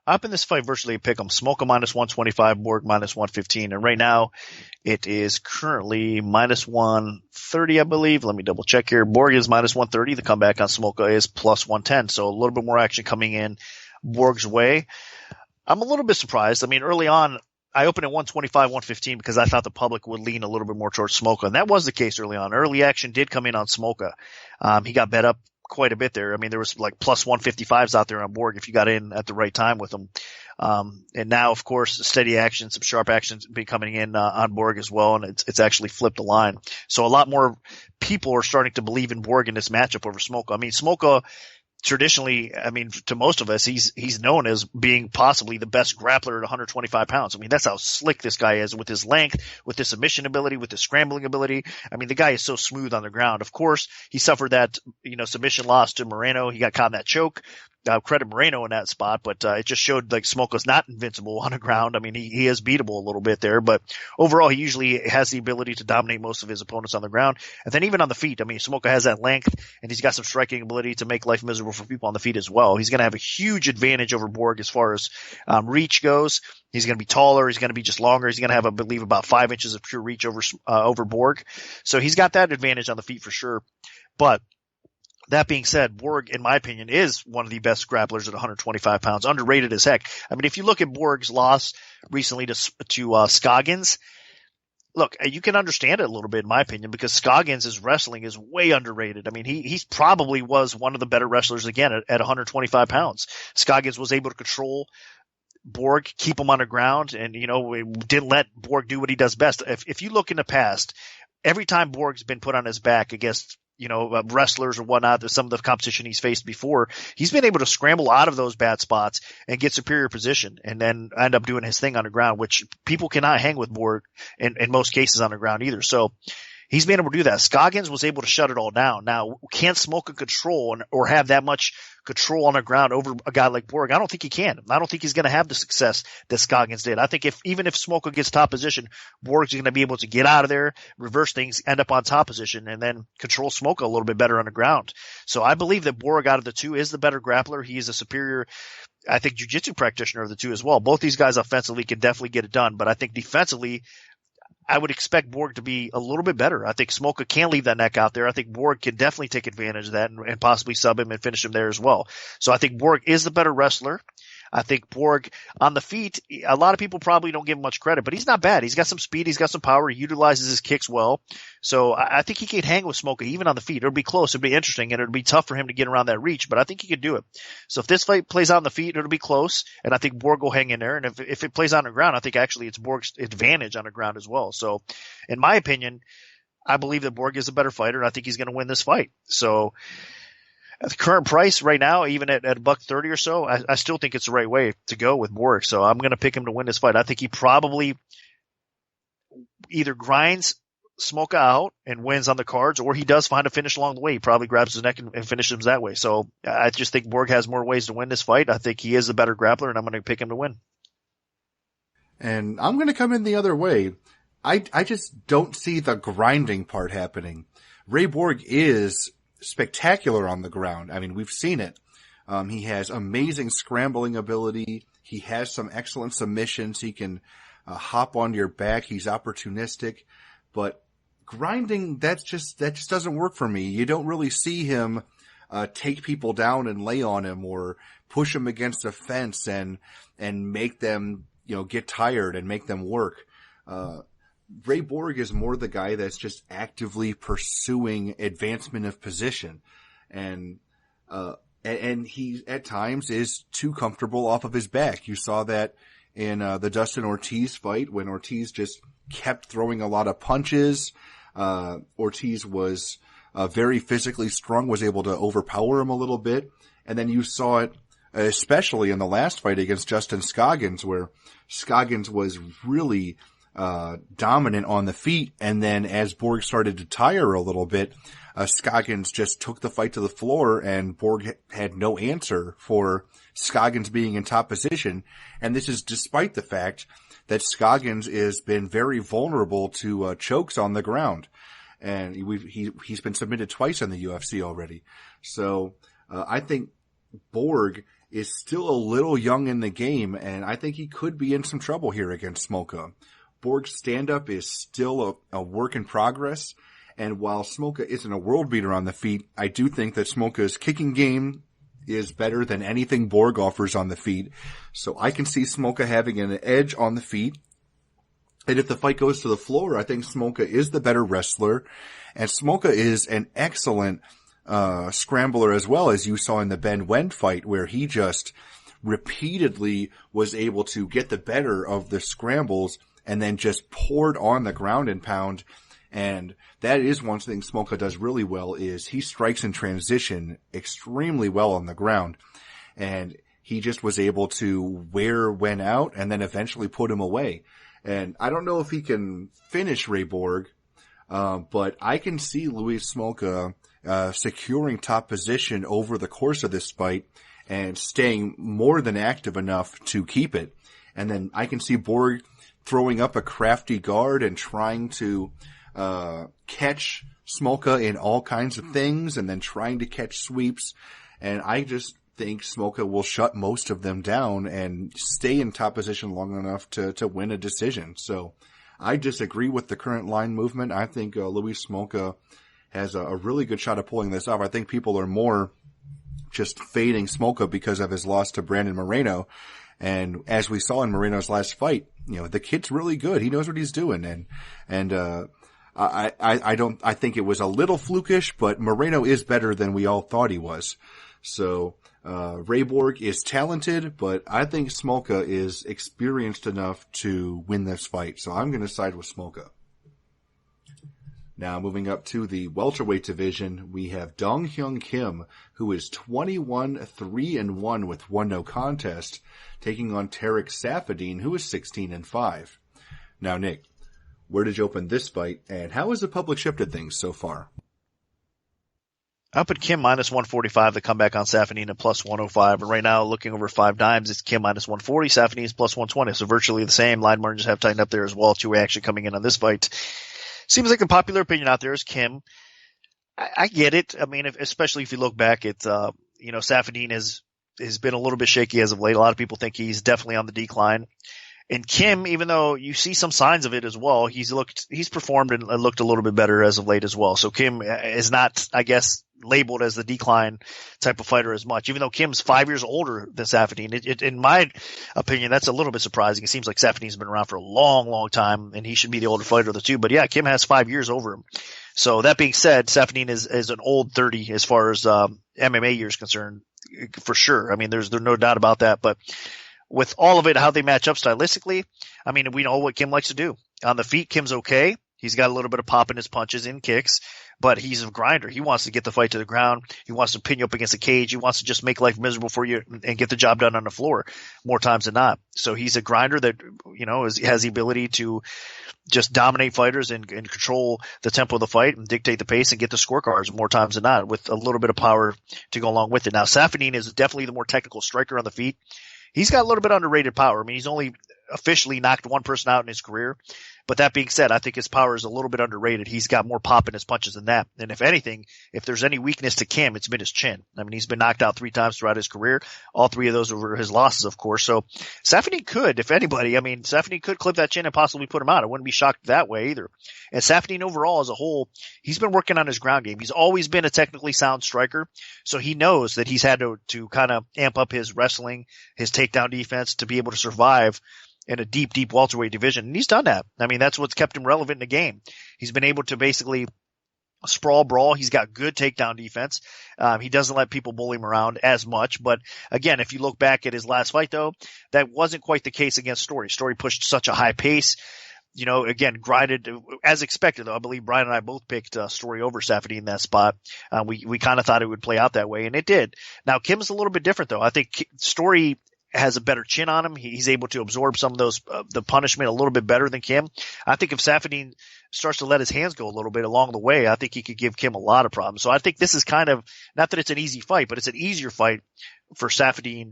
Up in this fight, virtually a pick 'em. Smolka minus 125, Borg minus 115. And right now, it is currently minus 130, I believe. Let me double check here. Borg is minus 130. The comeback on Smolka is plus 110. So a little bit more action coming in Borg's way. I'm a little bit surprised. I mean, early on, I opened at 125, 115 because I thought the public would lean a little bit more towards Smolka, and that was the case early on. Early action did come in on Smolka. He got bet up quite a bit there. I mean, there was like plus 155s out there on Borg if you got in at the right time with him. And now, of course, steady action, some sharp actions been coming in on Borg as well, and it's actually flipped the line. So a lot more people are starting to believe in Borg in this matchup over Smolka. I mean, Smolka traditionally, I mean, to most of us, he's known as being possibly the best grappler at 125 pounds. I mean, that's how slick this guy is with his length, with his submission ability, with his scrambling ability. I mean, the guy is so smooth on the ground. Of course, he suffered that, submission loss to Moreno. He got caught in that choke. Credit Moreno in that spot, but it just showed like Smolka's not invincible on the ground. I mean, he is beatable a little bit there, but overall, he usually has the ability to dominate most of his opponents on the ground. And then even on the feet, I mean, Smolka has that length, and he's got some striking ability to make life miserable for people on the feet as well. He's going to have a huge advantage over Borg as far as reach goes. He's going to be taller. He's going to be just longer. He's going to have, I believe, about 5 inches of pure reach over Borg. So he's got that advantage on the feet for sure. But that being said, Borg, in my opinion, is one of the best grapplers at 125 pounds, underrated as heck. I mean, if you look at Borg's loss recently to Scoggins, look, you can understand it a little bit, in my opinion, because Scoggins' wrestling is way underrated. I mean, he's probably was one of the better wrestlers again at 125 pounds. Scoggins was able to control Borg, keep him on the ground, and, didn't let Borg do what he does best. If you look in the past, every time Borg's been put on his back against wrestlers or whatnot, some of the competition he's faced before, he's been able to scramble out of those bad spots and get superior position and then end up doing his thing on the ground, which people cannot hang with Borg in most cases on the ground either. So he's been able to do that. Scoggins was able to shut it all down. Now, can Smolka control or have that much control on the ground over a guy like Borg? I don't think he can. I don't think he's going to have the success that Scoggins did. I think even if Smolka gets top position, Borg's going to be able to get out of there, reverse things, end up on top position, and then control Smolka a little bit better on the ground. So I believe that Borg out of the two is the better grappler. He is a superior, I think, jiu-jitsu practitioner of the two as well. Both these guys offensively can definitely get it done, but I think defensively, I would expect Borg to be a little bit better. I think Smolka can leave that neck out there. I think Borg can definitely take advantage of that and possibly sub him and finish him there as well. So I think Borg is the better wrestler. I think Borg on the feet, a lot of people probably don't give him much credit, but he's not bad. He's got some speed. He's got some power. He utilizes his kicks well. So I think he can hang with Smolka even on the feet. It'll be close. It'll be interesting, and it'll be tough for him to get around that reach, but I think he could do it. So if this fight plays out on the feet, it'll be close, and I think Borg will hang in there. And if it plays on the ground, I think actually it's Borg's advantage on the ground as well. So in my opinion, I believe that Borg is a better fighter, and I think he's going to win this fight. So at the current price right now, even at $130 or so, I still think it's the right way to go with Borg. So I'm going to pick him to win this fight. I think he probably either grinds Smolka out and wins on the cards, or he does find a finish along the way. He probably grabs his neck and finishes him that way. So I just think Borg has more ways to win this fight. I think he is the better grappler, and I'm going to pick him to win. And I'm going to come in the other way. I just don't see the grinding part happening. Ray Borg is spectacular on the ground. I mean, we've seen it. He has amazing scrambling ability. He has some excellent submissions. He can hop onto your back. He's opportunistic, but grinding, that just doesn't work for me. You don't really see him take people down and lay on him or push them against a fence and make them, get tired and make them work. Ray Borg is more the guy that's just actively pursuing advancement of position. And he at times is too comfortable off of his back. You saw that in the Dustin Ortiz fight when Ortiz just kept throwing a lot of punches. Ortiz was very physically strong, was able to overpower him a little bit. And then you saw it especially in the last fight against Justin Scoggins, where Scoggins was really dominant on the feet, and then as Borg started to tire a little bit, Scoggins just took the fight to the floor, and Borg had no answer for Scoggins being in top position. And this is despite the fact that Scoggins has been very vulnerable to chokes on the ground, and he's been submitted twice in the UFC already. So I think Borg is still a little young in the game, and I think he could be in some trouble here against Smolka. Borg's stand-up is still a work in progress, and while Smolka isn't a world beater on the feet, I do think that Smolka's kicking game is better than anything Borg offers on the feet. So I can see Smolka having an edge on the feet, And if the fight goes to the floor, I think Smolka is the better wrestler. And Smolka is an excellent scrambler as well, as you saw in the Ben Wen fight, where he just repeatedly was able to get the better of the scrambles and then just poured on the ground and pound. And that is one thing Smolka does really well, is he strikes in transition extremely well on the ground. And he just was able to wear Wen out and then eventually put him away. And I don't know if he can finish Ray Borg, but I can see Luis Smolka securing top position over the course of this fight and staying more than active enough to keep it. And then I can see Borg throwing up a crafty guard and trying to catch Smolka in all kinds of things and then trying to catch sweeps. And I just think Smolka will shut most of them down and stay in top position long enough to win a decision. So I disagree with the current line movement. I think Luis Smolka has a really good shot of pulling this off. I think people are more just fading Smolka because of his loss to Brandon Moreno. And as we saw in Moreno's last fight, the kid's really good. He knows what he's doing. I think it was a little flukish, but Moreno is better than we all thought he was. So, Ray Borg is talented, but I think Smolka is experienced enough to win this fight. So I'm going to side with Smolka. Now moving up to the welterweight division, we have Dong Hyun Kim, who is 21-3-1 with 1 no contest, taking on Tarek Saffiedine, who is 16-5. Now, Nick, where did you open this fight, and how has the public shifted things so far? I put Kim minus 145, the comeback on Saffiedine at plus 105. And right now, looking over 5 dimes, it's Kim minus 140, Saffiedine is plus 120. So virtually the same. Line margins have tightened up there as well. 2-way action coming in on this fight. Seems like the popular opinion out there is Kim. I get it. I mean, especially if you look back at, Saffiedine has been a little bit shaky as of late. A lot of people think he's definitely on the decline. And Kim, even though you see some signs of it as well, he's performed and looked a little bit better as of late as well. So Kim is not, I guess, labeled as the decline type of fighter as much, even though Kim's 5 years older than Saffiedine. In my opinion, that's a little bit surprising. It seems like Saffiedine's been around for a long, long time, and he should be the older fighter of the two. But yeah, Kim has 5 years over him. So that being said, Saffiedine is an old 30 as far as MMA years concerned, for sure. I mean, there's no doubt about that. But with all of it, how they match up stylistically, I mean, we know what Kim likes to do. On the feet, Kim's okay. He's got a little bit of pop in his punches and kicks, but he's a grinder. He wants to get the fight to the ground. He wants to pin you up against a cage. He wants to just make life miserable for you and get the job done on the floor more times than not. So he's a grinder that, has the ability to just dominate fighters and control the tempo of the fight and dictate the pace and get the scorecards more times than not with a little bit of power to go along with it. Now, Saffiedine is definitely the more technical striker on the feet. He's got a little bit underrated power. I mean, he's only officially knocked one person out in his career. But that being said, I think his power is a little bit underrated. He's got more pop in his punches than that. And if anything, if there's any weakness to Kim, it's been his chin. I mean, he's been knocked out 3 times throughout his career. All 3 of those were his losses, of course. So Saffiedine could, if anybody, Saffiedine could clip that chin and possibly put him out. I wouldn't be shocked that way either. And Saffiedine overall as a whole, he's been working on his ground game. He's always been a technically sound striker. So he knows that he's had to kind of amp up his wrestling, his takedown defense to be able to survive in a deep, deep welterweight division. And he's done that. I mean, that's what's kept him relevant in the game. He's been able to basically sprawl, brawl. He's got good takedown defense. He doesn't let people bully him around as much. But again, if you look back at his last fight, though, that wasn't quite the case against Story. Story pushed such a high pace. Again, grinded as expected, though. I believe Brian and I both picked Story over Saffiedine in that spot. We kind of thought it would play out that way, and it did. Now, Kim's a little bit different, though. I think Story has a better chin on him. He's able to absorb some of those, the punishment a little bit better than Kim. I think if Saffiedine starts to let his hands go a little bit along the way, I think he could give Kim a lot of problems. So I think this is kind of, not that it's an easy fight, but it's an easier fight for Saffiedine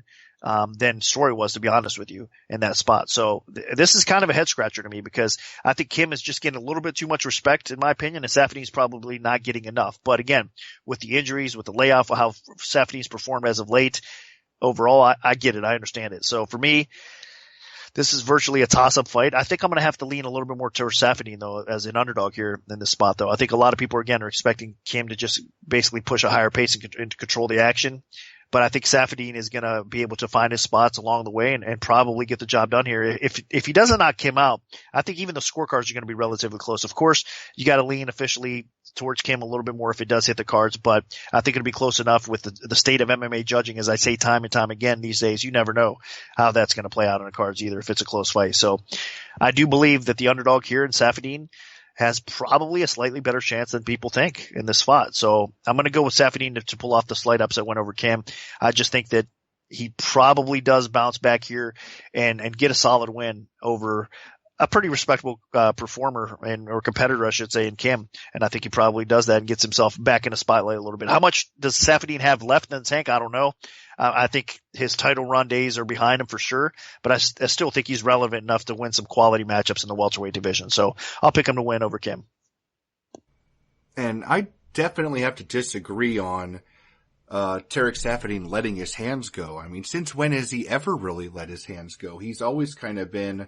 than Story was, to be honest with you, in that spot. So this is kind of a head scratcher to me because I think Kim is just getting a little bit too much respect, in my opinion, and Saffiedine's probably not getting enough. But again, with the injuries, with the layoff, how Saffiedine's performed as of late, overall, I get it. I understand it. So for me, this is virtually a toss-up fight. I think I'm going to have to lean a little bit more towards Saffiedine, though, as an underdog here in this spot, though. I think a lot of people, again, are expecting Kim to just basically push a higher pace and control the action. but I think Safadine is going to be able to find his spots along the way and probably get the job done here. If he doesn't knock Kim out, I think even the scorecards are going to be relatively close. Of course, you got to lean officially towards Kim a little bit more if it does hit the cards, but I think it'll be close enough with the state of MMA judging. As I say time and time again these days, you never know how that's going to play out on the cards either if it's a close fight. So I do believe that the underdog here in Safadine has probably a slightly better chance than people think in this spot. So I'm going to go with Safadine to pull off the slight upset win over Kim. I just think that he probably does bounce back here and get a solid win over a pretty respectable performer or competitor, I should say, in Kim. And I think he probably does that and gets himself back in the spotlight a little bit. How much does Safadine have left in the tank? I don't know. I think his title run days are behind him for sure, but I still think he's relevant enough to win some quality matchups in the welterweight division. So I'll pick him to win over Kim. And I definitely have to disagree on Tarek Safadine letting his hands go. I mean, since when has he ever really let his hands go? He's always kind of been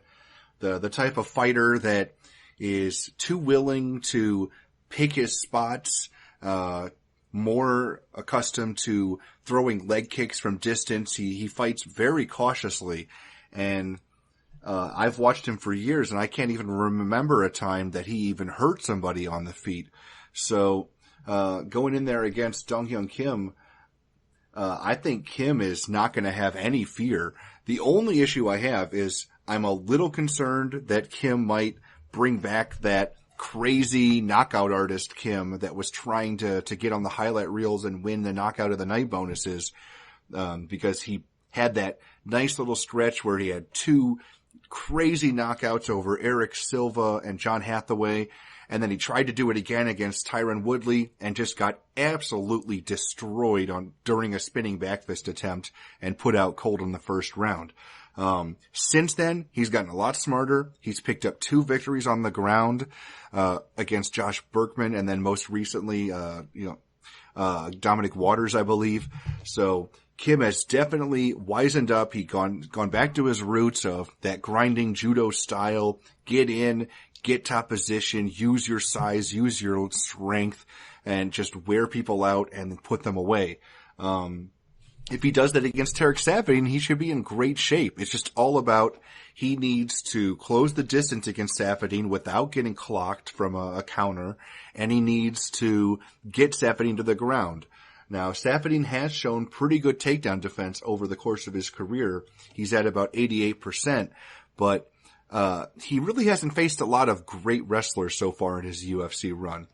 the type of fighter that is too willing to pick his spots, more accustomed to throwing leg kicks from distance. He fights very cautiously, and I've watched him for years, and I can't even remember a time that he even hurt somebody on the feet. So going in there against Dong Hyun Kim, I think Kim is not going to have any fear. The only issue I have is I'm a little concerned that Kim might bring back that crazy knockout artist Kim that was trying to get on the highlight reels and win the knockout of the night bonuses, because he had that nice little stretch where he had two crazy knockouts over Eric Silva and John Hathaway, and then he tried to do it again against Tyron Woodley and just got absolutely destroyed during a spinning back fist attempt and put out cold in the first round. Since then, he's gotten a lot smarter. He's picked up 2 victories on the ground, against Josh Berkman and then most recently, Dominic Waters, I believe. So Kim has definitely wisened up. He's gone back to his roots of that grinding judo style. Get in, get top position, use your size, use your strength, and just wear people out and put them away. If he does that against Tarek Safadine, he should be in great shape. It's just all about he needs to close the distance against Safadine without getting clocked from a counter, and he needs to get Safadine to the ground. Now, Safadine has shown pretty good takedown defense over the course of his career. He's at about 88%, but he really hasn't faced a lot of great wrestlers so far in his UFC run.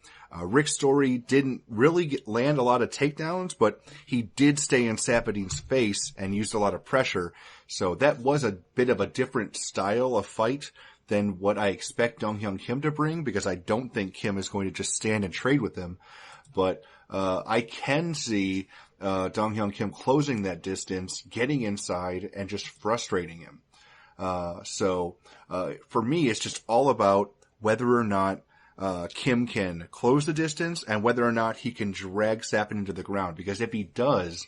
Rick Story didn't really land a lot of takedowns, but he did stay in Safadine's face and used a lot of pressure. So that was a bit of a different style of fight than what I expect Dong Hyun Kim to bring, because I don't think Kim is going to just stand and trade with him. But I can see Dong Hyun Kim closing that distance, getting inside, and just frustrating him. So for me, it's just all about whether or not Kim can close the distance and whether or not he can drag Safadine to the ground. Because if he does,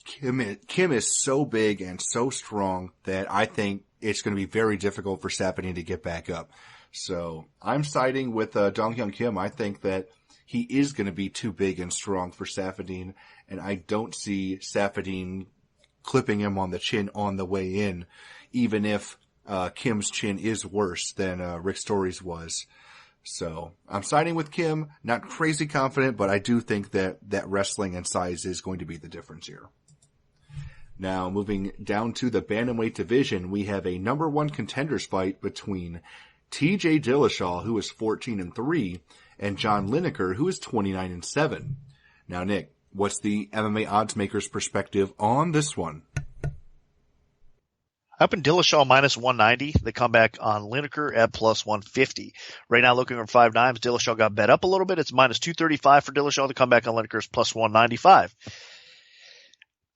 Kim is so big and so strong that I think it's going to be very difficult for Safadine to get back up. So I'm siding with Dong Hyun Kim. I think that he is going to be too big and strong for Safadine, and I don't see Safadine clipping him on the chin on the way in, even if Kim's chin is worse than Rick Story's was. So I'm siding with Kim, not crazy confident, but I do think that wrestling and size is going to be the difference here. Now, moving down to the bantamweight division, we have a number 1 contenders fight between TJ Dillashaw, who is 14-3, and John Lineker, who is 29-7. Now, Nick, what's the MMA odds maker's perspective on this one? Up in Dillashaw minus 190, the comeback on Lineker at plus 150. Right now, looking for 5 dimes, Dillashaw got bet up a little bit. It's minus 235 for Dillashaw. The comeback on Lineker is plus 195.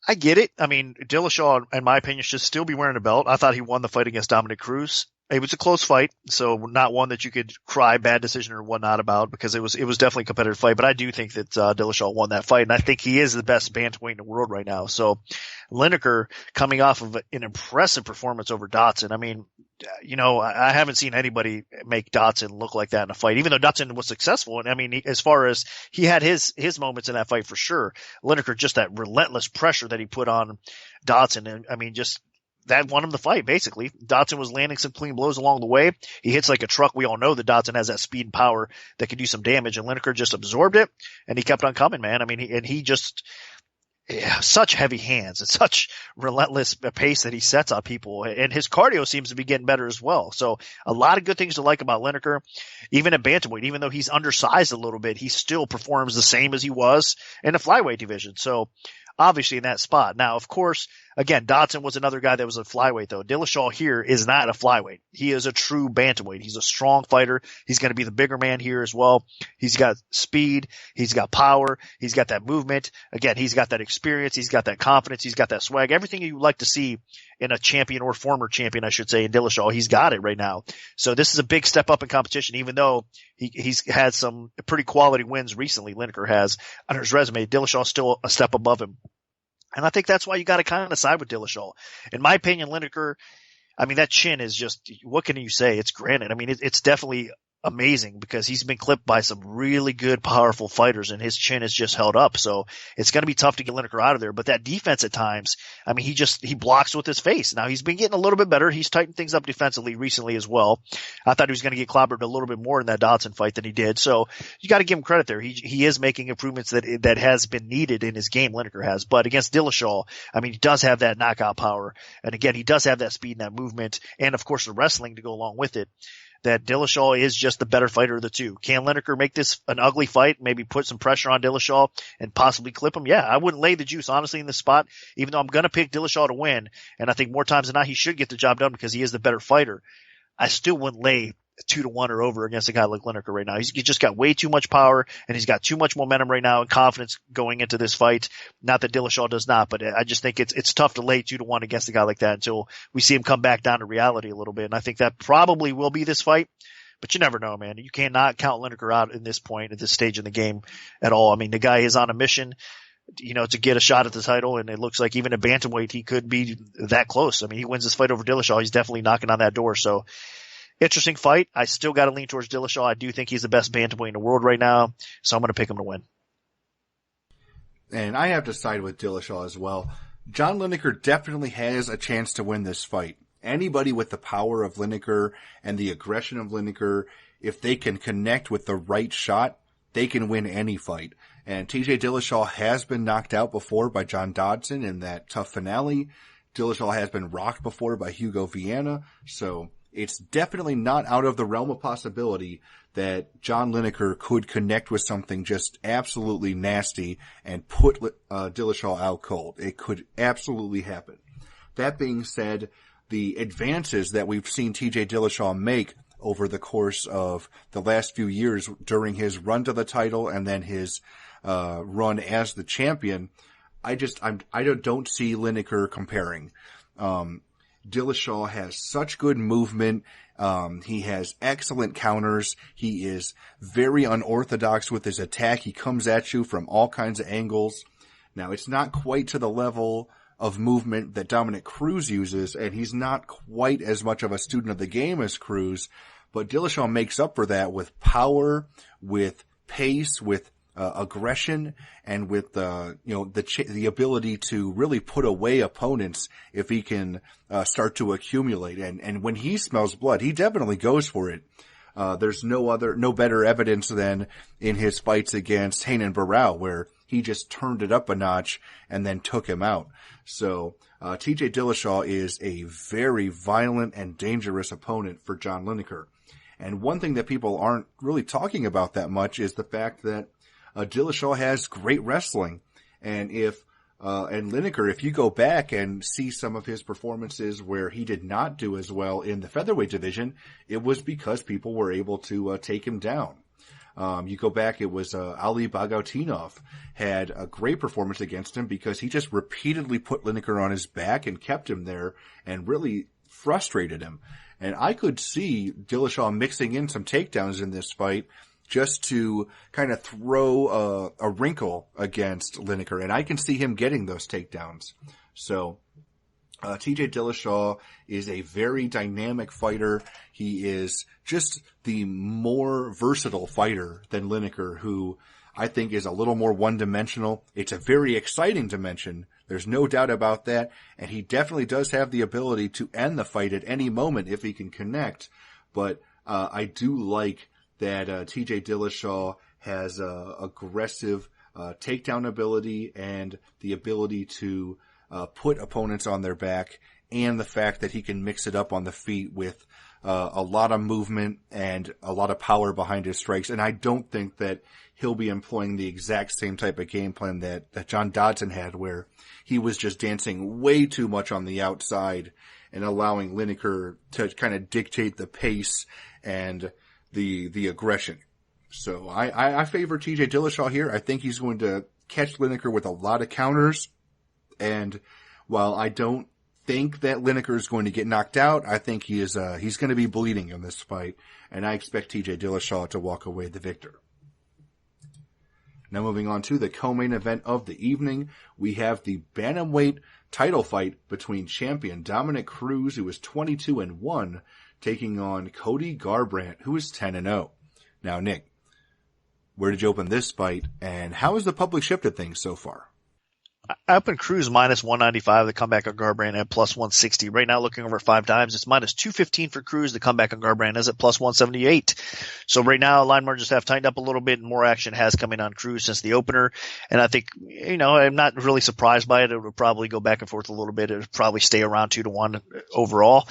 I get it. I mean, Dillashaw, in my opinion, should still be wearing a belt. I thought he won the fight against Dominic Cruz. It was a close fight, so not one that you could cry bad decision or whatnot about, because it was definitely a competitive fight. But I do think that Dillashaw won that fight, and I think he is the best bantamweight in the world right now. So Lineker coming off of an impressive performance over Dotson. I mean, I haven't seen anybody make Dotson look like that in a fight, even though Dotson was successful. And I mean, as far as he had his moments in that fight for sure, Lineker, just that relentless pressure that he put on Dotson, and I mean, just that won him the fight, basically. Dotson was landing some clean blows along the way. He hits like a truck. We all know that Dotson has that speed and power that can do some damage, and Lineker just absorbed it, and he kept on coming, man. I mean, he just such heavy hands and such relentless pace that he sets on people, and his cardio seems to be getting better as well. So a lot of good things to like about Lineker. Even at bantamweight, even though he's undersized a little bit, he still performs the same as he was in the flyweight division. So obviously in that spot. Now, of course, again, Dotson was another guy that was a flyweight, though. Dillashaw here is not a flyweight. He is a true bantamweight. He's a strong fighter. He's going to be the bigger man here as well. He's got speed. He's got power. He's got that movement. Again, he's got that experience. He's got that confidence. He's got that swag. Everything you like to see in a champion, or former champion, I should say, in Dillashaw, he's got it right now. So this is a big step up in competition, even though he's had some pretty quality wins recently. Lineker has on his resume. Dillashaw's still a step above him. And I think that's why you got to kind of side with Dillashaw. In my opinion, Lineker, I mean, that chin is just, what can you say? It's granite. I mean, it's definitely amazing, because he's been clipped by some really good, powerful fighters, and his chin is just held up. So it's going to be tough to get Lineker out of there. But that defense at times, I mean, he blocks with his face. Now he's been getting a little bit better. He's tightened things up defensively recently as well. I thought he was going to get clobbered a little bit more in that Dotson fight than he did. So you got to give him credit there. He is making improvements that has been needed in his game, Lineker has. But against Dillashaw, I mean, he does have that knockout power. And again, he does have that speed and that movement, and of course the wrestling to go along with it. That Dillashaw is just the better fighter of the two. Can Lineker make this an ugly fight, maybe put some pressure on Dillashaw and possibly clip him? Yeah, I wouldn't lay the juice, honestly, in this spot, even though I'm going to pick Dillashaw to win. And I think more times than not, he should get the job done because he is the better fighter. I still wouldn't lay 2-1 or over against a guy like Lineker right now. He's just got way too much power, and he's got too much momentum right now and confidence going into this fight. Not that Dillashaw does not, but I just think it's tough to lay 2-1 against a guy like that until we see him come back down to reality a little bit. And I think that probably will be this fight, but you never know, man. You cannot count Lineker out in this point, at this stage in the game at all. I mean, the guy is on a mission, to get a shot at the title, and it looks like even at bantamweight, he could be that close. I mean, he wins this fight over Dillashaw, he's definitely knocking on that door. So interesting fight. I still got to lean towards Dillashaw. I do think he's the best bantamweight in the world right now, so I'm going to pick him to win. And I have to side with Dillashaw as well. John Lineker definitely has a chance to win this fight. Anybody with the power of Lineker and the aggression of Lineker, if they can connect with the right shot, they can win any fight. And TJ Dillashaw has been knocked out before by John Dodson in that tough finale. Dillashaw has been rocked before by Hugo Viana, so it's definitely not out of the realm of possibility that John Lineker could connect with something just absolutely nasty and put Dillashaw out cold. It could absolutely happen. That being said, the advances that we've seen TJ Dillashaw make over the course of the last few years during his run to the title and then his run as the champion, I don't see Lineker comparing. Dillashaw has such good movement. He has excellent counters. He is very unorthodox with his attack. He comes at you from all kinds of angles. Now, it's not quite to the level of movement that Dominic Cruz uses, and he's not quite as much of a student of the game as Cruz, but Dillashaw makes up for that with power, with pace, with aggression, and with the ability to really put away opponents if he can start to accumulate. And when he smells blood, he definitely goes for it. There's no better evidence than in his fights against Renan Barao, where he just turned it up a notch and then took him out. So TJ Dillashaw is a very violent and dangerous opponent for John Lineker. And one thing that people aren't really talking about that much is the fact that Dillashaw has great wrestling. And Lineker, if you go back and see some of his performances where he did not do as well in the featherweight division, it was because people were able to take him down. You go back, it was Ali Bagautinov had a great performance against him because he just repeatedly put Lineker on his back and kept him there and really frustrated him. And I could see Dillashaw mixing in some takedowns in this fight just to kind of throw a wrinkle against Lineker. And I can see him getting those takedowns. So TJ Dillashaw is a very dynamic fighter. He is just the more versatile fighter than Lineker, who I think is a little more one-dimensional. It's a very exciting dimension. There's no doubt about that. And he definitely does have the ability to end the fight at any moment if he can connect. But I do like that TJ Dillashaw has aggressive takedown ability and the ability to put opponents on their back, and the fact that he can mix it up on the feet with a lot of movement and a lot of power behind his strikes. And I don't think that he'll be employing the exact same type of game plan that John Dodson had, where he was just dancing way too much on the outside and allowing Lineker to kind of dictate the pace and the aggression. So I favor TJ Dillashaw here. I think he's going to catch Lineker with a lot of counters. And while I don't think that Lineker is going to get knocked out, I think he's going to be bleeding in this fight. And I expect TJ Dillashaw to walk away the victor. Now moving on to the co-main event of the evening, we have the bantamweight title fight between champion Dominick Cruz, who is 22-1, taking on Cody Garbrandt, who is 10-0. Now, Nick, where did you open this fight, and how has the public shifted things so far? I opened Cruz minus 195, the comeback on Garbrandt at plus 160. Right now, looking over 5 times, it's minus 215 for Cruz. The comeback on Garbrandt is at plus 178. So right now, line margins have tightened up a little bit, and more action has come in on Cruz since the opener. And I think, I'm not really surprised by it. It would probably go back and forth a little bit. It would probably stay around 2-1 overall.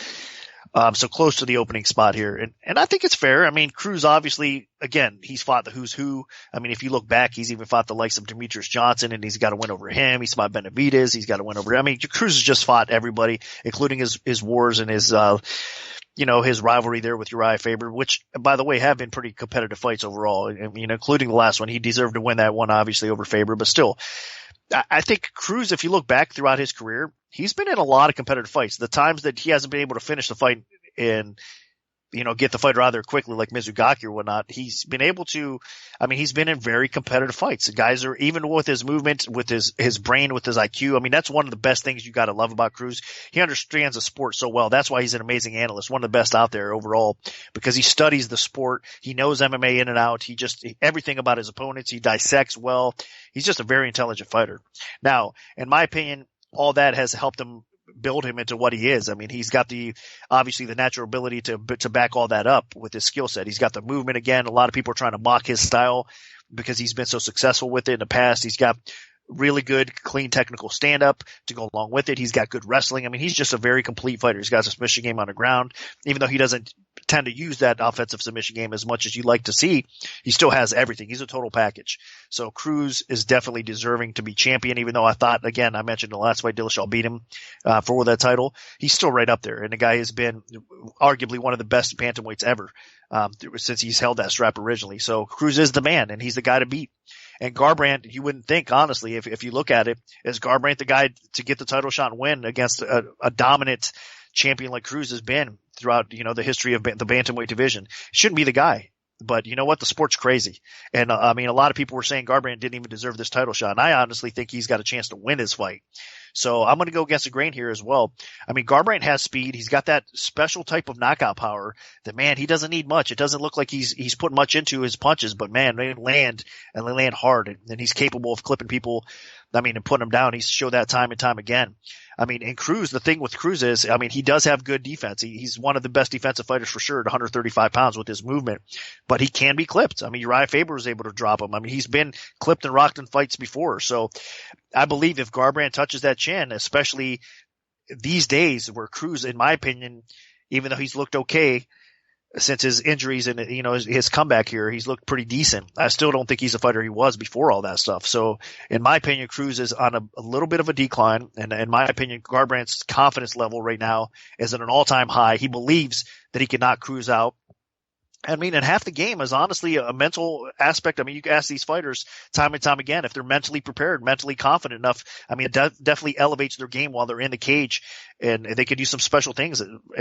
So close to the opening spot here. And I think it's fair. I mean, Cruz obviously, again, he's fought the who's who. I mean, if you look back, he's even fought the likes of Demetrius Johnson, and he's got to win over him. He's fought Benavidez. He's got to win over, I mean, Cruz has just fought everybody, including his wars and his rivalry there with Uriah Faber, which, by the way, have been pretty competitive fights overall, including the last one. He deserved to win that one, obviously, over Faber, but still. I think Cruz, if you look back throughout his career, he's been in a lot of competitive fights. The times that he hasn't been able to finish the fight and, get the fight rather quickly like Mizugaki or whatnot, he's been able to, he's been in very competitive fights. The guys are, even with his movement, with his brain, with his IQ, that's one of the best things you got to love about Cruz. He understands the sport so well. That's why he's an amazing analyst, one of the best out there overall, because he studies the sport. He knows MMA in and out. Everything about his opponents, he dissects well. He's just a very intelligent fighter. Now, in my opinion, all that has helped him build him into what he is. He's got obviously the natural ability to back all that up with his skill set. He's got the movement again. A lot of people are trying to mock his style because he's been so successful with it in the past. He's got really good, clean technical stand-up to go along with it. He's got good wrestling. He's just a very complete fighter. He's got a submission game on the ground. Even though he doesn't tend to use that offensive submission game as much as you'd like to see, he still has everything. He's a total package. So Cruz is definitely deserving to be champion, even though I thought, again, I mentioned the last fight, Dillashaw beat him for that title. He's still right up there. And the guy has been arguably one of the best bantamweights ever since he's held that strap originally. So Cruz is the man, and he's the guy to beat. And Garbrandt, you wouldn't think, honestly, if you look at it, is Garbrandt the guy to get the title shot and win against a dominant champion like Cruz has been throughout, the history of the bantamweight division? Shouldn't be the guy. But you know what? The sport's crazy. And a lot of people were saying Garbrandt didn't even deserve this title shot. And I honestly think he's got a chance to win his fight. So I'm going to go against the grain here as well. Garbrandt has speed. He's got that special type of knockout power that, man, he doesn't need much. It doesn't look like he's put much into his punches, but man, they land and they land hard, and he's capable of clipping people. And putting them down. He's showed that time and time again. And Cruz, the thing with Cruz is, he does have good defense. He's one of the best defensive fighters for sure at 135 pounds with his movement, but he can be clipped. Uriah Faber was able to drop him. He's been clipped and rocked in fights before. So I believe if Garbrandt touches that chin, especially these days where Cruz, in my opinion, even though he's looked okay since his injuries and, his comeback here, he's looked pretty decent. I still don't think he's the fighter he was before all that stuff. So in my opinion, Cruz is on a little bit of a decline. And in my opinion, Garbrandt's confidence level right now is at an all-time high. He believes that he can knock Cruz out. I mean, and half the game is honestly a mental aspect. I mean, you can ask these fighters time and time again if they're mentally prepared, mentally confident enough. I mean, it definitely elevates their game while they're in the cage, and they could do some special things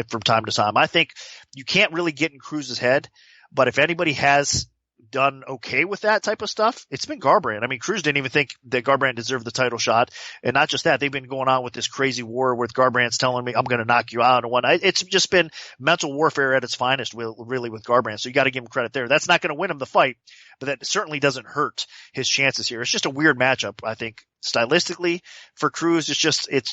from time to time. I think you can't really get in Cruz's head, but if anybody has done okay with that type of stuff, it's been Garbrandt. I mean, Cruz didn't even think that Garbrandt deserved the title shot. And not just that, they've been going on with this crazy war with Garbrandt's telling me, I'm going to knock you out and whatnot. It's just been mental warfare at its finest, really, with Garbrandt. So you got to give him credit there. That's not going to win him the fight, but that certainly doesn't hurt his chances here. It's just a weird matchup, I think. Stylistically, for Cruz, it's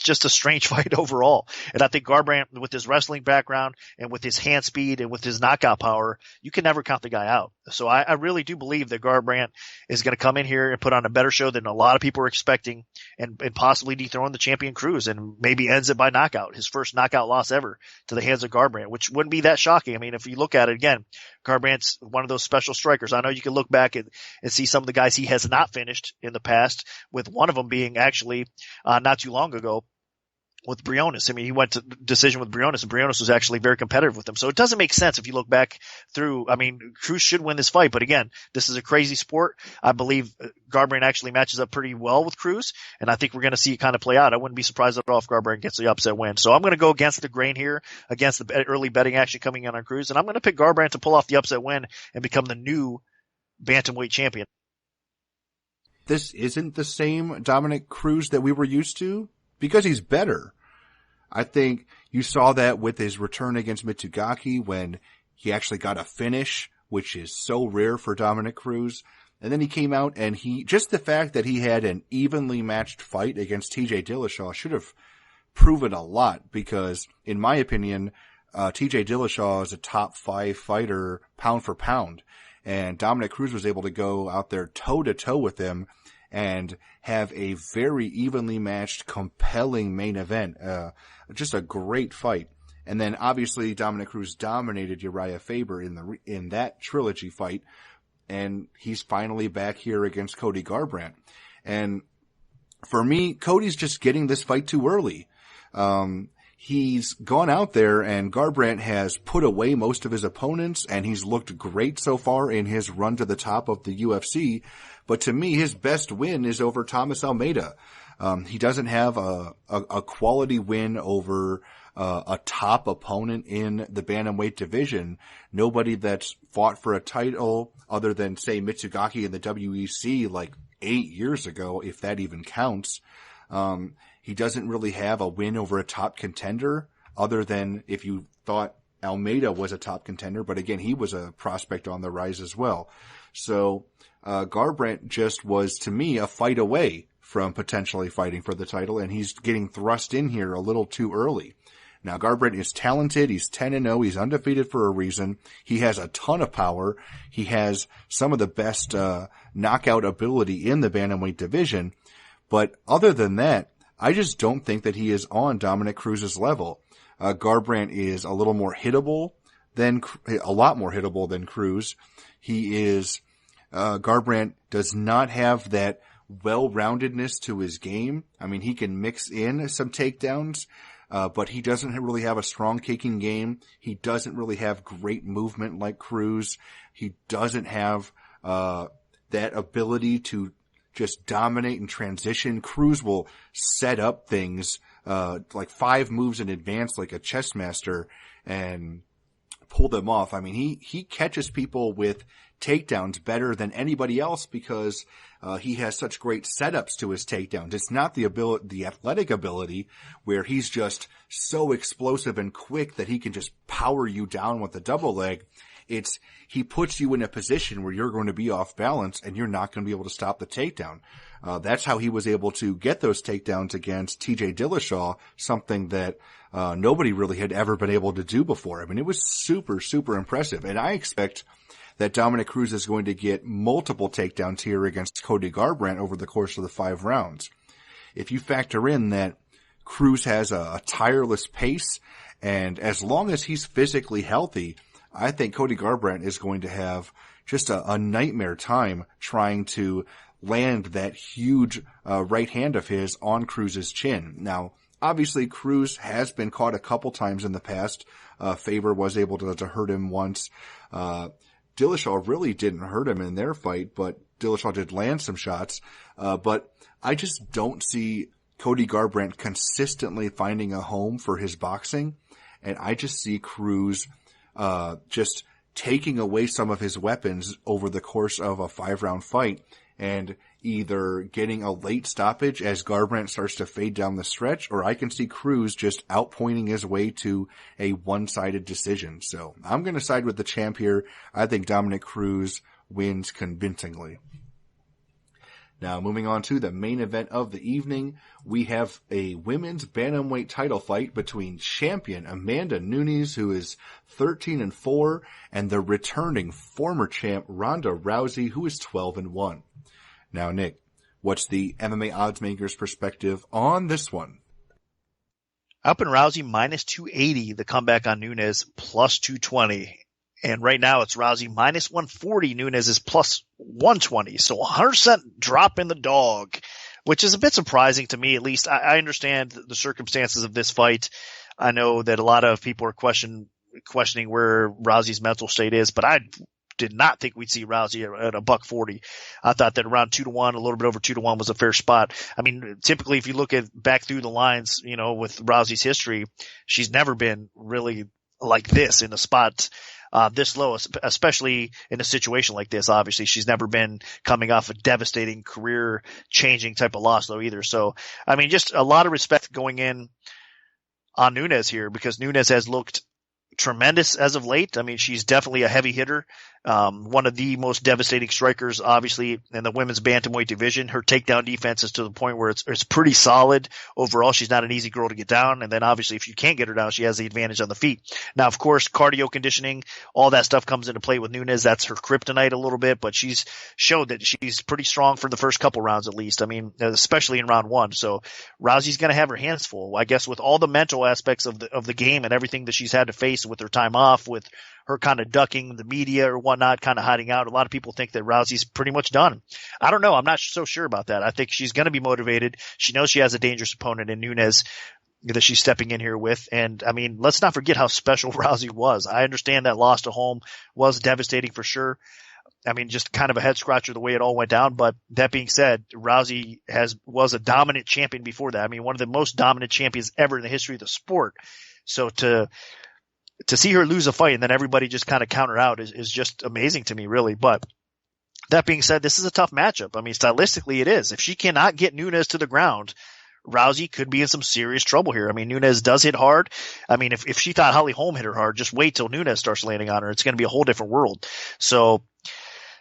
just a strange fight overall. And I think Garbrandt, with his wrestling background and with his hand speed and with his knockout power, you can never count the guy out. So I really do believe that Garbrandt is going to come in here and put on a better show than a lot of people are expecting, and possibly dethrone the champion Cruz, and maybe ends it by knockout, his first knockout loss ever to the hands of Garbrandt, which wouldn't be that shocking. I mean, if you look at it again, Garbrandt's one of those special strikers. I know you can look back and see some of the guys he has not finished in the past, with one of them being actually not too long ago with Briones. I mean, he went to decision with Briones, and Briones was actually very competitive with him. So it doesn't make sense if you look back through. I mean, Cruz should win this fight, but again, this is a crazy sport. I believe Garbrandt actually matches up pretty well with Cruz, and I think we're going to see it kind of play out. I wouldn't be surprised at all if Garbrandt gets the upset win. So I'm going to go against the grain here, against the early betting action coming in on Cruz, and I'm going to pick Garbrandt to pull off the upset win and become the new bantamweight champion. This isn't the same Dominic Cruz that we were used to, because he's better. I think you saw that with his return against Mitsugaki when he actually got a finish, which is so rare for Dominic Cruz. And then he came out and just the fact that he had an evenly matched fight against TJ Dillashaw should have proven a lot, because in my opinion, TJ Dillashaw is a top 5 fighter pound for pound. And Dominic Cruz was able to go out there toe to toe with him and have a very evenly matched, compelling main event. Just a great fight. And then obviously Dominic Cruz dominated Uriah Faber in that trilogy fight. And he's finally back here against Cody Garbrandt. And for me, Cody's just getting this fight too early. He's gone out there and Garbrandt has put away most of his opponents, and he's looked great so far in his run to the top of the UFC. But to me, his best win is over Thomas Almeida. He doesn't have a quality win over a top opponent in the bantamweight division. Nobody that's fought for a title other than, say, Mitsugaki in the WEC like 8 years ago, if that even counts. He doesn't really have a win over a top contender, other than if you thought Almeida was a top contender. But again, he was a prospect on the rise as well. So Garbrandt just was, to me, a fight away from potentially fighting for the title, and he's getting thrust in here a little too early. Now, Garbrandt is talented. He's 10-0. He's undefeated for a reason. He has a ton of power. He has some of the best knockout ability in the bantamweight division. But other than that, I just don't think that he is on Dominic Cruz's level. Garbrandt is a lot more hittable than Cruz. Garbrandt does not have that well-roundedness to his game. I mean, he can mix in some takedowns, but he doesn't really have a strong kicking game. He doesn't really have great movement like Cruz. He doesn't have that ability to just dominate and transition. Cruz will set up things like 5 moves in advance like a chess master and pull them off. I mean, he catches people with takedowns better than anybody else because he has such great setups to his takedowns. It's not the athletic ability where he's just so explosive and quick that he can just power you down with a double leg. It's he puts you in a position where you're going to be off balance and you're not going to be able to stop the takedown. That's how he was able to get those takedowns against TJ Dillashaw, something that nobody really had ever been able to do before. I mean, it was super, super impressive. And I expect that Dominic Cruz is going to get multiple takedowns here against Cody Garbrandt over the course of the 5 rounds. If you factor in that Cruz has a tireless pace, and as long as he's physically healthy, I think Cody Garbrandt is going to have just a nightmare time trying to land that huge right hand of his on Cruz's chin. Now, obviously Cruz has been caught a couple times in the past. Faber was able to hurt him once. Dillashaw really didn't hurt him in their fight, but Dillashaw did land some shots. But I just don't see Cody Garbrandt consistently finding a home for his boxing. And I just see Cruz, just taking away some of his weapons over the course of a 5-round fight and either getting a late stoppage as Garbrandt starts to fade down the stretch, or I can see Cruz just outpointing his way to a one-sided decision. So I'm going to side with the champ here. I think Dominic Cruz wins convincingly. Now, moving on to the main event of the evening, we have a women's bantamweight title fight between champion Amanda Nunes, who is 13-4, and the returning former champ Ronda Rousey, who is 12-1. Now, Nick, what's the MMA odds makers' perspective on this one? Up in Rousey minus 280, the comeback on Nunes plus 220. And right now it's Rousey minus 140. Nunes is plus 120. So 100% drop in the dog, which is a bit surprising to me. At least I understand the circumstances of this fight. I know that a lot of people are questioning where Rousey's mental state is, but I did not think we'd see Rousey at a $140. I thought that around 2-1, a little bit over 2-1 was a fair spot. I mean, typically if you look at back through the lines, with Rousey's history, she's never been really like this in a spot this low, especially in a situation like this. Obviously, she's never been coming off a devastating career-changing type of loss, though, either. So, I mean, just a lot of respect going in on Nunes here, because Nunes has looked tremendous as of late. I mean, she's definitely a heavy hitter. One of the most devastating strikers, obviously, in the women's bantamweight division. Her takedown defense is to the point where it's pretty solid. Overall, she's not an easy girl to get down. And then obviously, if you can't get her down, she has the advantage on the feet. Now, of course, cardio conditioning, all that stuff comes into play with Nunes. That's her kryptonite a little bit, but she's showed that she's pretty strong for the first couple rounds at least. I mean, especially in round one. So Rousey's going to have her hands full, I guess, with all the mental aspects of the game and everything that she's had to face with her time off, with her kind of ducking the media or whatnot, kind of hiding out. A lot of people think that Rousey's pretty much done. I don't know. I'm not so sure about that. I think she's going to be motivated. She knows she has a dangerous opponent in Nunes that she's stepping in here with. And I mean, let's not forget how special Rousey was. I understand that loss to home was devastating for sure. I mean, just kind of a head scratcher the way it all went down. But that being said, Rousey was a dominant champion before that. I mean, one of the most dominant champions ever in the history of the sport. So to see her lose a fight and then everybody just kind of counter out is just amazing to me, really. But that being said, this is a tough matchup. I mean, stylistically it is. If she cannot get Nunes to the ground, Rousey could be in some serious trouble here. I mean, Nunes does hit hard. I mean, if she thought Holly Holm hit her hard, just wait till Nunes starts landing on her. It's going to be a whole different world. So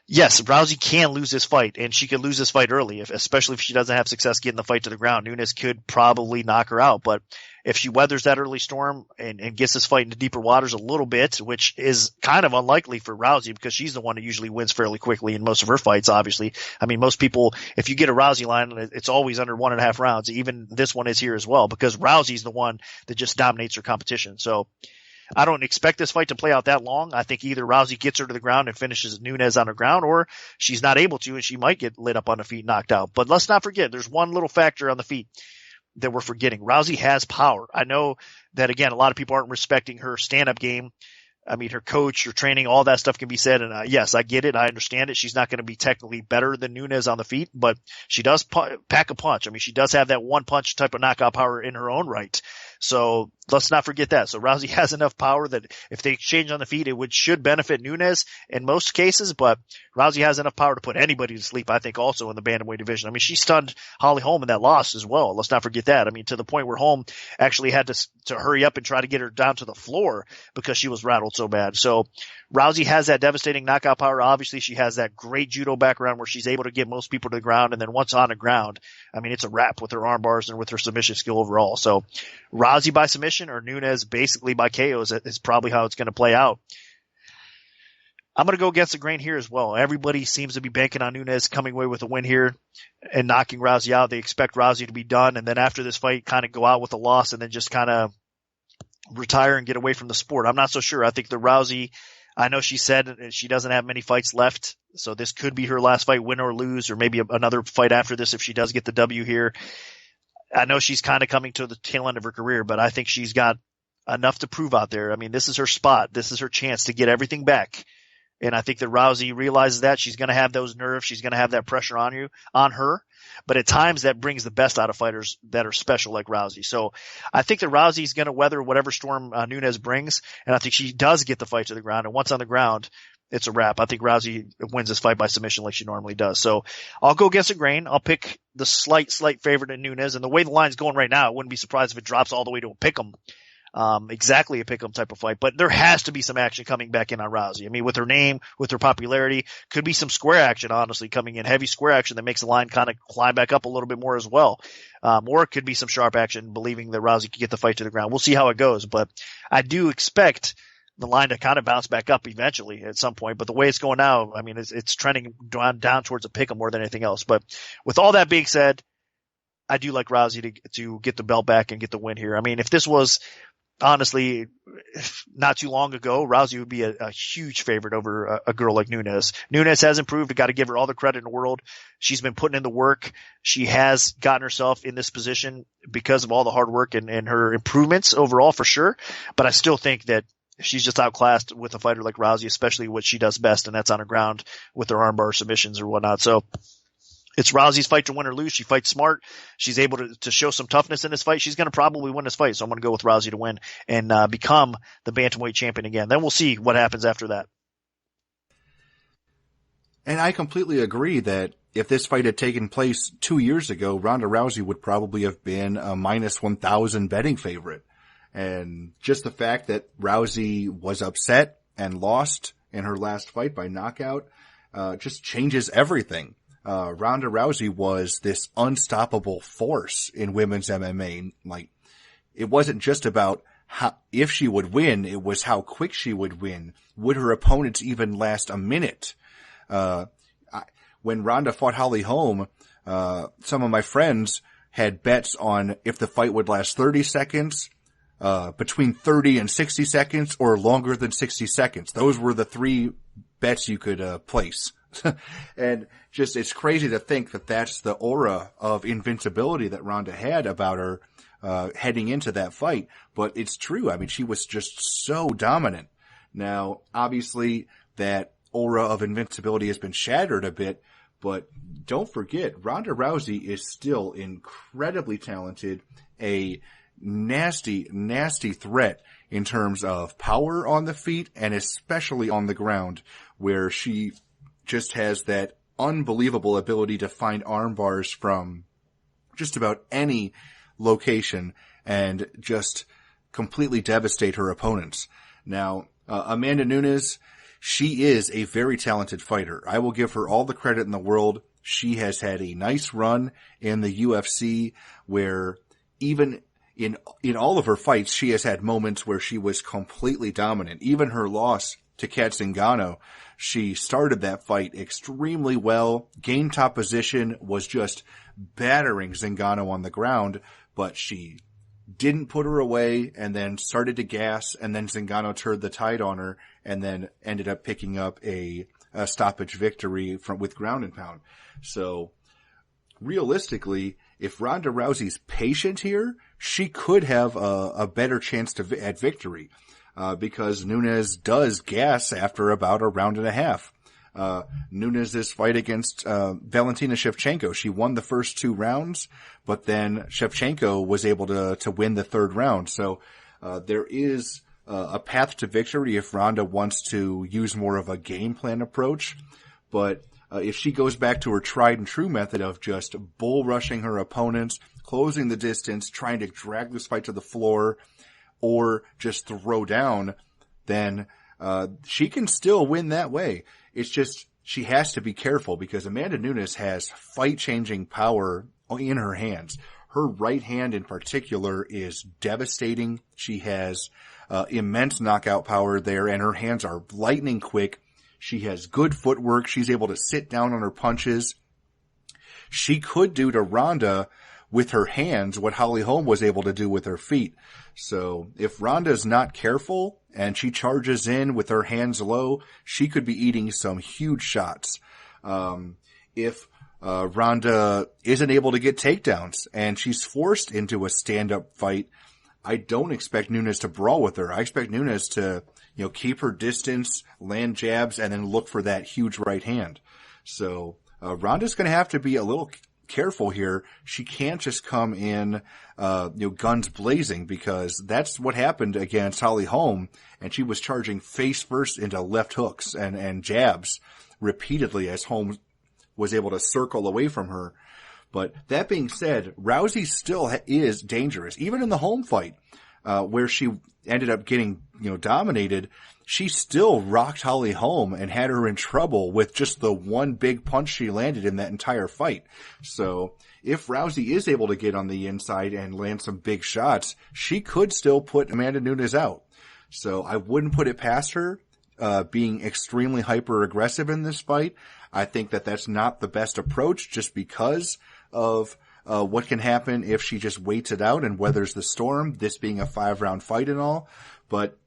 yes, Rousey can lose this fight, and she could lose this fight early, especially if she doesn't have success getting the fight to the ground. Nunes could probably knock her out, but if she weathers that early storm and gets this fight into deeper waters a little bit, which is kind of unlikely for Rousey because she's the one who usually wins fairly quickly in most of her fights, obviously. I mean, most people, if you get a Rousey line, it's always under 1.5 rounds. Even this one is here as well because Rousey's the one that just dominates her competition. So I don't expect this fight to play out that long. I think either Rousey gets her to the ground and finishes Nunes on the ground, or she's not able to and she might get lit up on the feet, knocked out. But let's not forget, there's one little factor on the feet that we're forgetting. Rousey has power. I know that, again, a lot of people aren't respecting her stand-up game. I mean, her coach, her training, all that stuff can be said. And yes, I get it. I understand it. She's not going to be technically better than Nunes on the feet, but she does pack a punch. I mean, she does have that one punch type of knockout power in her own right. So let's not forget that. So Rousey has enough power that if they exchange on the feet, it should benefit Nunes in most cases, but Rousey has enough power to put anybody to sleep, I think, also in the bantamweight division. I mean, she stunned Holly Holm in that loss as well. Let's not forget that. I mean, to the point where Holm actually had to hurry up and try to get her down to the floor because she was rattled so bad. So Rousey has that devastating knockout power. Obviously, she has that great judo background where she's able to get most people to the ground. And then once on the ground, I mean, it's a wrap with her arm bars and with her submission skill overall. So Rousey by submission or Nunes basically by KOs is probably how it's going to play out. I'm going to go against the grain here as well. Everybody seems to be banking on Nunes coming away with a win here and knocking Rousey out. They expect Rousey to be done. And then after this fight, kind of go out with a loss and then just kind of retire and get away from the sport. I'm not so sure. I think the Rousey, I know she said she doesn't have many fights left. So this could be her last fight, win or lose, or maybe another fight after this if she does get the W here. I know she's kind of coming to the tail end of her career, but I think she's got enough to prove out there. I mean, this is her spot. This is her chance to get everything back. And I think that Rousey realizes that. She's going to have those nerves. She's going to have that pressure on her. But at times that brings the best out of fighters that are special like Rousey. So I think that Rousey's going to weather whatever storm Nunes brings. And I think she does get the fight to the ground. And once on the ground, it's a wrap. I think Rousey wins this fight by submission like she normally does. So I'll go against the grain. I'll pick the slight favorite in Nunes. And the way the line's going right now, I wouldn't be surprised if it drops all the way to a pick'em. Exactly a pick'em type of fight, but there has to be some action coming back in on Rousey. I mean, with her name, with her popularity, could be some square action, honestly, coming in, heavy square action that makes the line kind of climb back up a little bit more as well. Or it could be some sharp action, believing that Rousey could get the fight to the ground. We'll see how it goes, but I do expect the line to kind of bounce back up eventually at some point. But the way it's going now, I mean, it's trending down towards a pick'em more than anything else. But with all that being said, I do like Rousey to get the belt back and get the win here. I mean, if this was honestly not too long ago, Rousey would be a huge favorite over a girl like Nunes. Nunes has improved. I got to give her all the credit in the world. She's been putting in the work. She has gotten herself in this position because of all the hard work and her improvements overall for sure. But I still think that she's just outclassed with a fighter like Rousey, especially what she does best, and that's on the ground with her armbar submissions or whatnot. So it's Rousey's fight to win or lose. She fights smart. She's able to show some toughness in this fight. She's going to probably win this fight. So I'm going to go with Rousey to win and become the bantamweight champion again. Then we'll see what happens after that. And I completely agree that if this fight had taken place 2 years ago, Ronda Rousey would probably have been a minus 1,000 betting favorite. And just the fact that Rousey was upset and lost in her last fight by knockout just changes everything. Ronda Rousey was this unstoppable force in women's MMA. Like, it wasn't just about if she would win, it was how quick she would win. Would her opponents even last a minute? When Ronda fought Holly Holm, some of my friends had bets on if the fight would last 30 seconds, between 30 and 60 seconds, or longer than 60 seconds. Those were the three bets you could place. And just, it's crazy to think that that's the aura of invincibility that Ronda had about her heading into that fight. But it's true. I mean, she was just so dominant. Now, obviously, that aura of invincibility has been shattered a bit, but don't forget, Ronda Rousey is still incredibly talented, a nasty, nasty threat in terms of power on the feet and especially on the ground, where she just has that unbelievable ability to find arm bars from just about any location and just completely devastate her opponents. Now, Amanda Nunes, she is a very talented fighter. I will give her all the credit in the world. She has had a nice run in the UFC where even in all of her fights, she has had moments where she was completely dominant. Even her loss to Kat Zingano, she started that fight extremely well, gained top position, was just battering Zingano on the ground, but she didn't put her away and then started to gas, and then Zingano turned the tide on her and then ended up picking up a stoppage victory with ground and pound. So realistically, if Ronda Rousey's patient here, she could have a better chance at victory. Because Nunes does gas after about a round and a half. Nunes' fight against Valentina Shevchenko, she won the first 2 rounds, but then Shevchenko was able to win the 3rd round. So there is a path to victory if Ronda wants to use more of a game plan approach. But if she goes back to her tried and true method of just bull rushing her opponents, closing the distance, trying to drag this fight to the floor, or just throw down, then she can still win that way. It's just she has to be careful because Amanda Nunes has fight-changing power in her hands. Her right hand in particular is devastating. She has immense knockout power there, and her hands are lightning quick. She has good footwork. She's able to sit down on her punches. She could do to Ronda with her hands what Holly Holm was able to do with her feet. So if Ronda's not careful and she charges in with her hands low, she could be eating some huge shots. If Ronda isn't able to get takedowns, and she's forced into a stand-up fight. I don't expect Nunes to brawl with her. I expect Nunes to, keep her distance, land jabs, and then look for that huge right hand. So Ronda's going to have to be a little careful here. She can't just come in, guns blazing, because that's what happened against Holly Holm, and she was charging face first into left hooks and jabs repeatedly as Holm was able to circle away from her. But that being said, Rousey still is dangerous. Even in the Holm fight, where she ended up getting, dominated, she still rocked Holly Holm and had her in trouble with just the one big punch she landed in that entire fight. So if Rousey is able to get on the inside and land some big shots, she could still put Amanda Nunes out. So I wouldn't put it past her, being extremely hyper aggressive in this fight. I think that that's not the best approach, just because of what can happen if she just waits it out and weathers the storm, this being a 5-round fight and all. But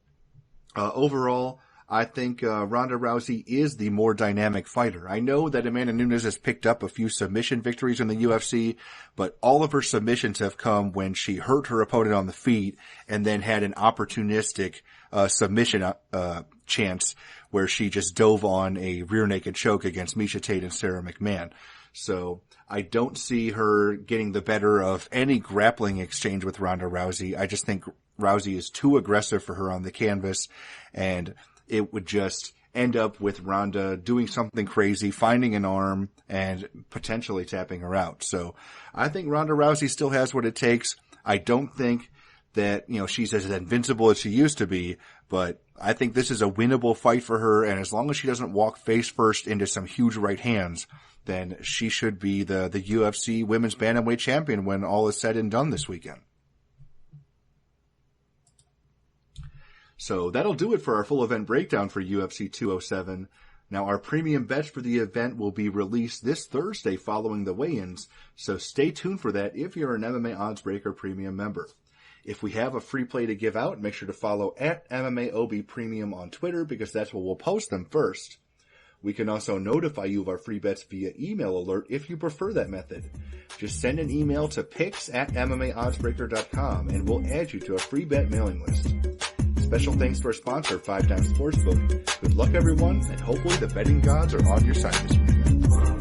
overall, I think Ronda Rousey is the more dynamic fighter. I know that Amanda Nunes has picked up a few submission victories in the UFC, but all of her submissions have come when she hurt her opponent on the feet and then had an opportunistic submission chance where she just dove on a rear naked choke against Miesha Tate and Sarah McMahon. So I don't see her getting the better of any grappling exchange with Ronda Rousey. I just think Rousey is too aggressive for her on the canvas, and it would just end up with Ronda doing something crazy, finding an arm, and potentially tapping her out. So I think Ronda Rousey still has what it takes. I don't think that, she's as invincible as she used to be, but I think this is a winnable fight for her, and as long as she doesn't walk face first into some huge right hands, then she should be the UFC Women's Bantamweight Champion when all is said and done this weekend. So that'll do it for our full event breakdown for UFC 207. Now, our premium bets for the event will be released this Thursday following the weigh-ins, so stay tuned for that if you're an MMA Oddsbreaker premium member. If we have a free play to give out, make sure to follow @MMAOB Premium on Twitter, because that's where we'll post them first. We can also notify you of our free bets via email alert if you prefer that method. Just send an email to picks@MMAOddsbreaker.com and we'll add you to a free bet mailing list. Special thanks to our sponsor, 5 Dimes Sportsbook. Good luck, everyone, and hopefully the betting gods are on your side this weekend.